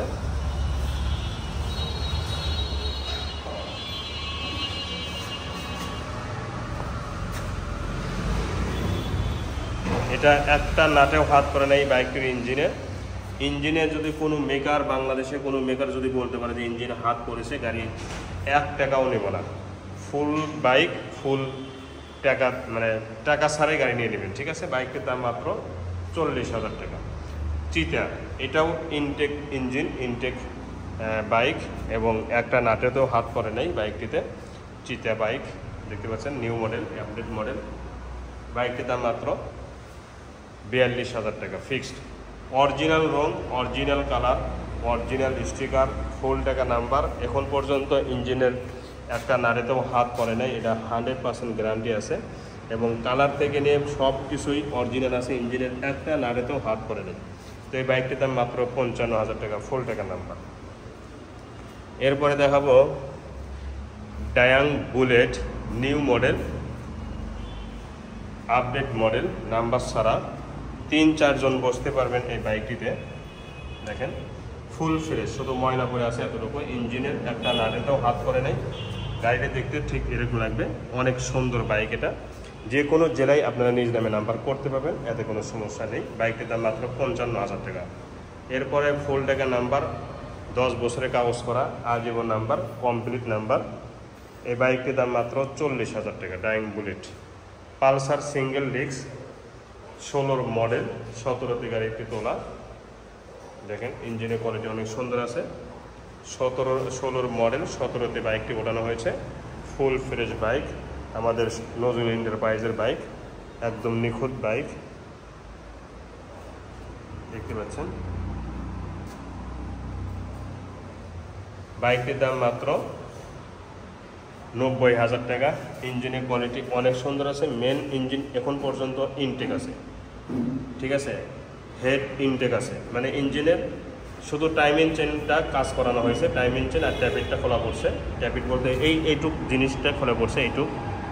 এটা একটা নাটেও হাত করে না এই বাইকটির ইঞ্জিনে যদি কোনো মেকার, বাংলাদেশে কোনো মেকার যদি বলতে পারে যে ইঞ্জিনে হাত পড়েছে, গাড়ি 1 টাকাও নেব না। ফুল বাইক, ফুল টাকা, মানে টাকা ছাড়াই গাড়ি নিয়ে নেবেন, ঠিক আছে। বাইকটির দাম মাত্র 40,000 টাকা। চিতা, এটাও ইনটেক বাইক এবং একটা নাটেতেও হাত করে নাই বাইকটিতে। চিতা বাইক দেখতে পাচ্ছেন, নিউ মডেল, আপডেট মডেল। বাইকটির দাম মাত্র 42,000 টাকা ফিক্সড। অরিজিনাল রং, অরিজিনাল কালার, অরিজিনাল স্টিকার, ফুল টাকা নাম্বার। এখন পর্যন্ত ইঞ্জিনের একটা নাড়েতেও হাত পড়ে নাই, এটা 100% গ্যারান্টি আছে এবং কালার থেকে নিয়ে সব কিছুই অরিজিনাল আছে। ইঞ্জিনের একটা নাড়েতেও হাত পড়ে নেই। তো এই বাইকটির দাম মাত্র 55,000 টাকা, ফুল টাকা নাম্বার। এরপরে দেখাবো Dayang bullet, new model, update model, number ছাড়া। 3-4 জন বসতে পারবেন এই বাইকটিতে। দেখেন ফুল ফ্রেশ, শুধু ময়লা পড়ে আছে এতটুকু। ইঞ্জিনের একটা নাড়েতেও হাত করে নেই। গাড়িটা দেখতে ঠিক এরকম লাগবে, অনেক সুন্দর বাইক। এটা যে কোনো জেলায় আপনারা নিজ নামে নাম্বার করতে পারবেন, এতে কোনো সমস্যা নেই। বাইকটির দাম মাত্র 55,000 টাকা। এরপরে ফুল টাকা নাম্বার, 10 বছরের কাগজ করা, আজীবন নাম্বার, কমপ্লিট নাম্বার। এই বাইকটির দাম মাত্র 40,000 টাকা। Dayang bullet, Pulsar single disc, 16 model, 17তে গাড়িটি তোলা। দেখেন ইঞ্জিনের কোয়ালিটি অনেক সুন্দর আছে। 16 মডেল, 17তে বাইকটি ওঠানো হয়েছে। ফুল ফ্রেশ বাইক, আমাদের নজরুল এন্টারপ্রাইজের বাইক, একদম নিখুঁত বাইক দেখতে পাচ্ছেন। বাইকটির দাম মাত্র 90,000 টাকা। ইঞ্জিনের কোয়ালিটি অনেক সুন্দর আছে। মেন ইঞ্জিন এখন পর্যন্ত ইনটেক আছে, ঠিক আছে। হেড ইনটেক আছে, মানে ইঞ্জিনের শুধু টাইমিং চেনটা কাজ করানো হয়েছে। টাইমিং চেন আর ট্যাপিটটা খোলা পড়ছে। ট্যাপিট বলতে এইটুক জিনিসটা খোলা পড়ছে, এইটুক,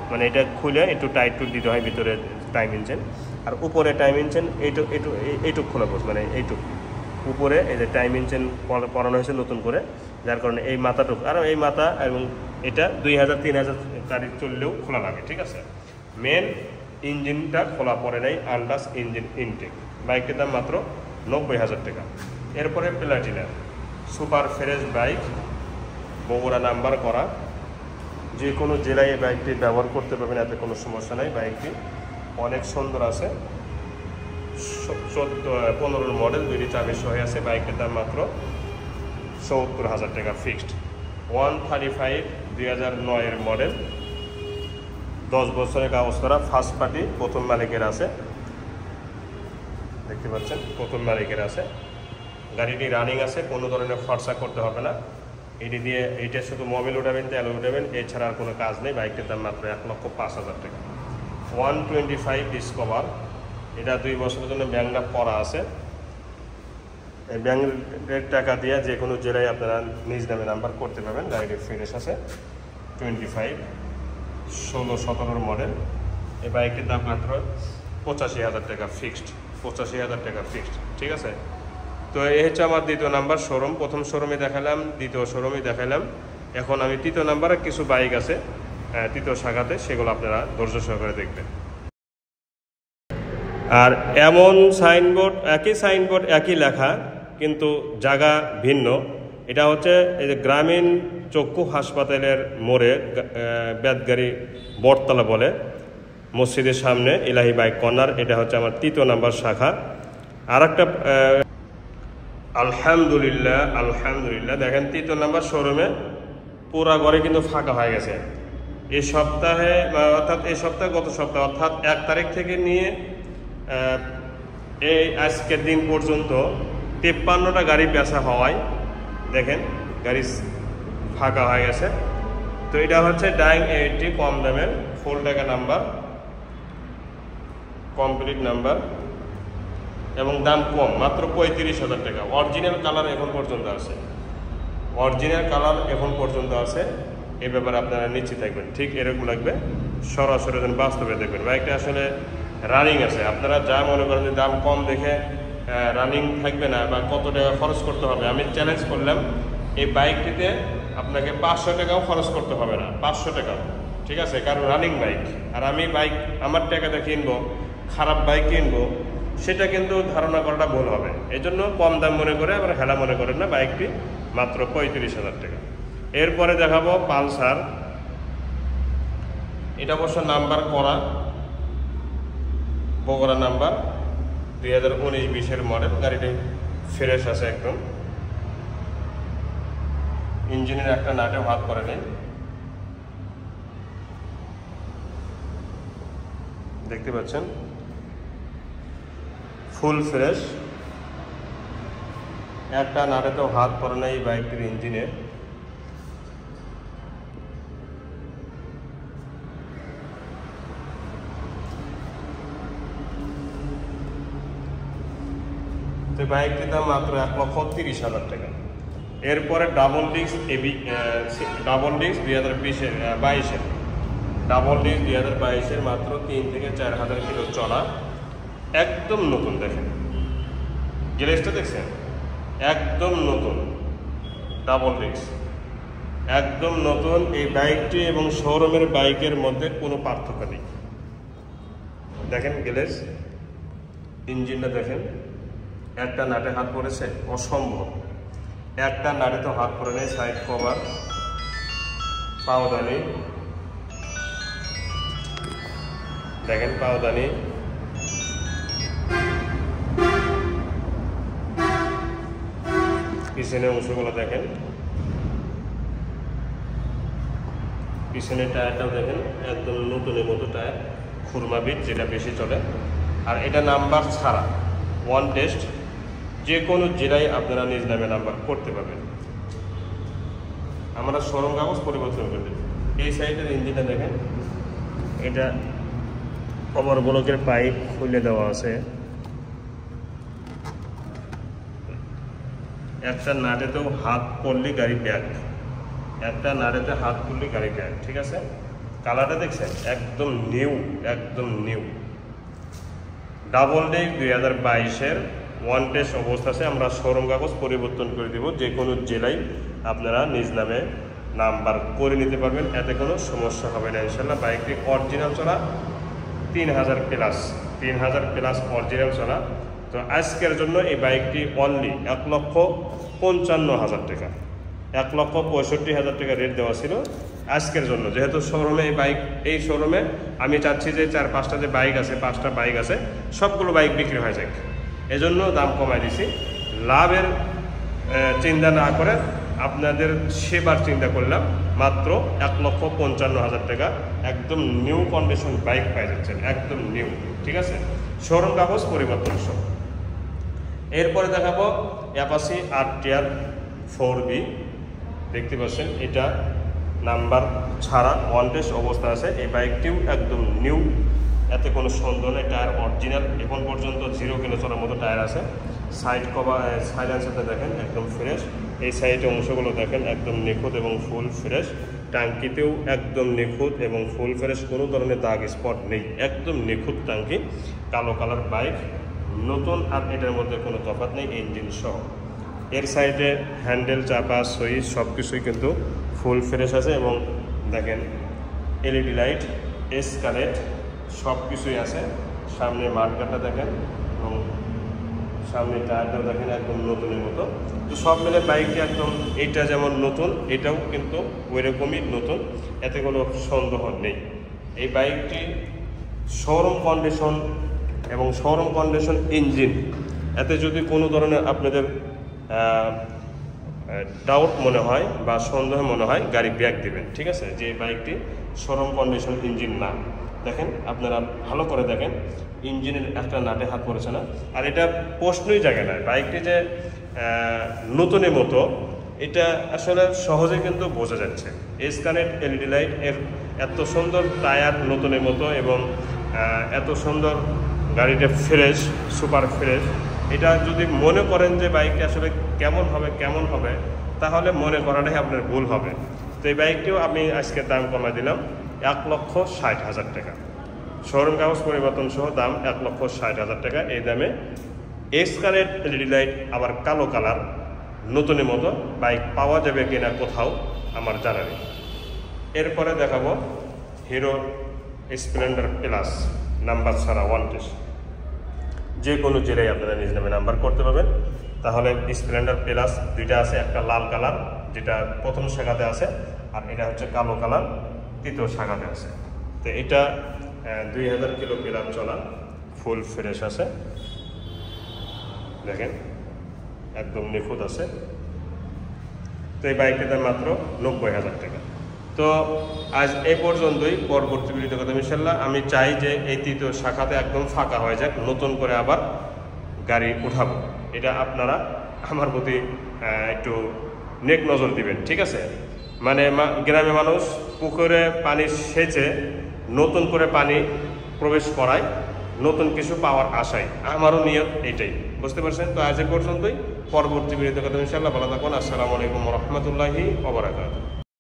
মানে এটা খুলে একটু টাইট টুট দিতে হয় ভিতরে টাইমিং চেন। আর উপরে টাইমিং চেন এইটুক খোলা পড়ছে, মানে এইটুক উপরে এই যে টাইমিং চেন পরানো হয়েছে নতুন করে, যার কারণে এই মাথাটুক আর এই মাথা এবং এটা 2000-3000 গাড়ি চললেও খোলা লাগে, ঠিক আছে। মেন ইঞ্জিনটা খোলা পড়ে নাই, আন্ডাস ইঞ্জিন ইনটেক। বাইকটির দাম মাত্র 90,000 টাকা। এরপরে Platina, super fresh bike, Bogura number করা। যে কোনো জেলায় এই বাইকটি ব্যবহার করতে পারবেন, এতে কোনো সমস্যা নেই। বাইকটি অনেক সুন্দর আছে। 15 মডেল, 2টি চাবি সহ আছে। বাইকটির দাম মাত্র 70,000 টাকা ফিক্সড। 135 2009 মডেল, 10 বছরের কাগজ করা, ফার্স্ট পার্টি, প্রথম মালিকের আছে। দেখতে পাচ্ছেন প্রথম মালিকের আছে। গাড়িটি রানিং আছে, কোনো ধরনের খরচা করতে হবে না। এইটা শুধু মোবিল উঠাবেন, তেল উঠাবেন, এছাড়া আর কোনো কাজ নেই। বাইকটির দাম মাত্র 1,05,000 টাকা। 125 ডিসকভার, এটা 2 বছরের জন্য ব্যাংকটা করা আছে। এই ব্যাংকের টাকা দিয়ে যে কোনো জেলায় আপনারা নিজ নামে নাম্বার করতে পারবেন। গাড়িটি ফ্রেশ আছে। 25 16-17 মডেল। এই বাইকটির দাম মাত্র 85,000 টাকা ফিক্সড। 85,000 টাকা ফিক্সড, ঠিক আছে। তো এই হচ্ছে আমার দ্বিতীয় নাম্বার শোরুম। প্রথম শোরুমে দেখালাম, দ্বিতীয় শোরুমে দেখালাম। এখন আমি তৃতীয় নাম্বারে কিছু বাইক আছে তৃতীয় শাখাতে, সেগুলো আপনারা ধৈর্য সহকারে দেখবেন। আর এমন সাইনবোর্ড, একই লেখা কিন্তু জায়গা ভিন্ন। এটা হচ্ছে এই যে গ্রামীণ চক্ষু হাসপাতালের মোড়ে, বেতগাড়ি বটতলা বলে, মসজিদের সামনে, ইলাহি বাইক কর্নার। এটা হচ্ছে আমার তৃতীয় নাম্বার শাখা। আর একটা আলহামদুলিল্লাহ দেখেন তৃতীয় নাম্বার শোরুমে পুরা ঘরে কিন্তু ফাঁকা হয়ে গেছে। এই সপ্তাহে, অর্থাৎ এই সপ্তাহে, গত সপ্তাহে অর্থাৎ 1 তারিখ থেকে নিয়ে এই আজকের দিন পর্যন্ত 53টা গাড়ি বেচা হওয়ায় দেখেন গাড়ি ফাঁকা হয়ে গেছে। তো এটা হচ্ছে ডাইং 80 কম দামের ফুল টাকা নাম্বার, কমপ্লিট নাম্বার এবং দাম কম, মাত্র 35,000 টাকা। অরিজিনাল কালার এখন পর্যন্ত আছে, অরিজিনাল কালার এখন পর্যন্ত আছে। এই ব্যাপারে আপনারা নিশ্চিত থাকবেন। ঠিক এরকম লাগবে, সরাসরি যখন বাস্তবে দেখবেন বাইকটা আসলে রানিং আছে। আপনারা যা মনে করেন যে দাম কম দেখে রানিং থাকবে না বা কত টাকা খরচ করতে হবে, আমি চ্যালেঞ্জ করলাম এই বাইকটিতে আপনাকে 500 টাকাও খরচ করতে হবে না, 500 টাকা, ঠিক আছে? কারণ রানিং বাইক, আর আমি বাইক আমার টাকাতে কিনবো, খারাপ বাইক কিনবো, সেটা কিন্তু ধারণা করাটা ভুল হবে। এই জন্য কম দাম মনে করে আবার হেলা মনে করেন না, বাইকটি মাত্র 35,000 টাকা। এরপরে দেখাবো পালসার। এটা অবশ্য নাম্বার করা, বগুড়া নাম্বার, 2019-20 মডেল। গাড়িটি ফ্রেশ আছে একদম, ইঞ্জিনের একটা নাটেও হাত করে নেই, দেখতে পাচ্ছেন ফুল ফ্রেশ, একটা নাটেতেও হাত পড়ে নেই এই বাইকটির ইঞ্জিনে। তো বাইকটির দাম মাত্র 1,30,000 টাকা। এরপরে double disc AB, double disc 2022-এর ডাবল ডিস্ক 2022-এর মাত্র 3 থেকে 4 হাজার কিলো চলা, একদম নতুন। দেখেন গ্যারেজটা দেখছেন, একদম নতুন ডাবল ডিস্ক, একদম নতুন। এই বাইকটি এবং শোরুমের বাইকের মধ্যে কোনো পার্থক্য নেই। দেখেন গ্যারেজ, ইঞ্জিনটা দেখেন, একটা নাটে হাত পড়েছে অসম্ভব, একটা নাটে তো হাত পড়ে নেই। সাইড কভার, পাওদানি দেখেন, পাওদানি, পিছনের অংশগুলো দেখেন, পিছনের টায়ারটাও দেখেন একদম নতুনের মতো টায়ার, খুরমা বিট যেটা বেশি চলে। আর এটা নাম্বার ছাড়া, ওয়ান টেস্ট, যে কোনো জেলায় আপনারা নিজ নামে নাম্বার করতে পারবেন। আমরা শোরুম কাগজ পরিবর্তন করে দেব। এই সাইডের ইঞ্জিনটা দেখেন, এটা কভার ব্লকের পাইপ খুলে দেওয়া আছে, একটা নাটেতেও হাত পড়লে গাড়ি ব্যাগ, একটা নাটেতে হাত পড়লে গাড়ি ব্যাগ, ঠিক আছে? কালারটা দেখছেন একদম নিউ, একদম নিউ। ডাবল ডিস্ক 2022-এর ওয়ান টেস্ট অবস্থা আছে। আমরা শোরুম কাগজ পরিবর্তন করে দেব, যে কোনো জেলায় আপনারা নিজ নামে নাম্বার করে নিতে পারবেন, এতে কোনো সমস্যা হবে না ইনশাল্লাহ। বাইকটি অরিজিনাল চলা, 3,000 প্লাস অরিজিনাল চলা। তো আজকের জন্য এই বাইকটি অনলি 1,55,000 টাকা, 1,65,000 টাকা রেট দেওয়া ছিল আজকের জন্য। যেহেতু শোরুমে এই বাইক, এই শোরুমে আমি চাচ্ছি যে 4-5টা যে বাইক আছে, 5টা বাইক আছে, সবগুলো বাইক বিক্রি হয়ে যায়, এজন্য দাম কমাই দিছি। লাভের চিন্তা না করে আপনাদের সেবার চিন্তা করলাম। মাত্র 1,55,000 টাকা একদম নিউ কন্ডিশন বাইক পাই যাচ্ছেন, একদম নিউ, ঠিক আছে? শোরুম কাগজ পরিবর্তন সহ। এরপরে দেখাবো অ্যাপাচি RTR 4B, দেখতে পাচ্ছেন এটা নাম্বার ছাড়া ওয়ান টেস্ট অবস্থা আছে। এই বাইকটিও একদম নিউ, এতে কোনো সন্দেহ নেই। টায়ার অরিজিনাল, এখন পর্যন্ত 0 কিলো চলার মতো টায়ার আছে। সাইড কভার, সাইলেন্সারটা দেখেন একদম ফ্রেশ, এই সাইডের অংশগুলো দেখেন একদম নিখুঁত এবং ফুল ফ্রেশ। ট্যাঙ্কিতেও একদম নিখুঁত এবং ফুল ফ্রেশ, কোনো ধরনের দাগ স্পট নেই, একদম নিখুঁত ট্যাঙ্কি। কালো কালার বাইক, নতুন, আর এটার মধ্যে কোনো তফাৎ নেই ইঞ্জিন সহ। এর সাইডে হ্যান্ডেল, চাপা, সুইচ সব কিছুই কিন্তু ফুল ফ্রেশ আছে। এবং দেখেন LED লাইট, এসকালেট সব কিছুই আছে। সামনে মাঠগাটা দেখেন এবং সামনে টায়ারটাও দেখেন একদম নতুনের মতো। তো সব মিলে বাইকটি একদম, এইটা যেমন নতুন, এটাও কিন্তু ওইরকমই নতুন, এতে কোনো সন্দেহ নেই। এই বাইকটি শোরুম কন্ডিশন এবং শোরুম কন্ডিশন ইঞ্জিন, এতে যদি কোনো ধরনের আপনাদের ডাউট মনে হয় বা সন্দেহ মনে হয়, গাড়ি ব্যাক দিবেন, ঠিক আছে? যে বাইকটি শোরুম কন্ডিশন ইঞ্জিন না। দেখেন, আপনারা ভালো করে দেখেন, ইঞ্জিনের একটা নাটে হাত পড়েছে না। আর এটা প্রশ্নই জায়গা নয়, বাইকটি যে নতুনের মতো এটা আসলে সহজে কিন্তু বোঝা যাচ্ছে। এস কানেক্ট এলইডি লাইট, এর এত সুন্দর টায়ার নতুনের মতো, এবং এত সুন্দর গাড়িটা ফ্রেশ, সুপার ফ্রেশ। এটা যদি মনে করেন যে বাইকটা আসলে কেমন হবে, তাহলে মনে করাটাই আপনার ভুল হবে। তো এই বাইকটিও আমি আজকে দাম কমাই দিলাম 1,60,000 টাকা। শোরুম কাগজ পরিবর্তন সহ দাম 1,60,000 টাকা। এই দামে এস কানেক্ট এলইডি লাইট, আবার কালো কালার নতুনের মতো বাইক পাওয়া যাবে কিনা কোথাও আমার জানা নেই। এরপরে দেখাবো হিরো স্প্লেন্ডার প্লাস, নাম্বার ছাড়া ওয়ান টেস্ট। যে কোনো জেলায় আপনারা নিজ নামে নাম্বার করতে পারবেন। তাহলে স্প্লেন্ডার প্লাস দুইটা আছে, একটা লাল কালার যেটা প্রথম শাখাতে আছে, আর এটা হচ্ছে কালো কালার তৃতীয় শাখাতে আছে। তো এটা 2000 কিলো প্লাস চলা, ফুল ফ্রেশ আছে, দেখেন একদম নিখুঁত আছে। তো এই বাইকটাতে মাত্র 90,000 টাকা। তো আজ এই পর্যন্তই। পরবর্তী ভিডিওতে কথা ইনশাল্লাহ আমি চাই যে এই তৃতীয় শাখাতে একদম ফাঁকা হয়ে যাক, নতুন করে আবার গাড়ি উঠাবো। এটা আপনারা আমার প্রতি একটু নেক নজর দিবেন, ঠিক আছে? মানে গ্রামে মানুষ পুকুরে পানি সেচে নতুন করে পানি প্রবেশ করায়, নতুন কিছু পাওয়ার আশায়। আমারও নিয়ত এইটাই, বুঝতে পারছেন? তো আজ এ পর্যন্তই। পরবর্তী ভিডিওতে কথা ইনশাল্লাহ ভালো থাকুন। আসসালামু আলাইকুম ওয়া রাহমাতুল্লাহি ওয়া বারাকাতুহু।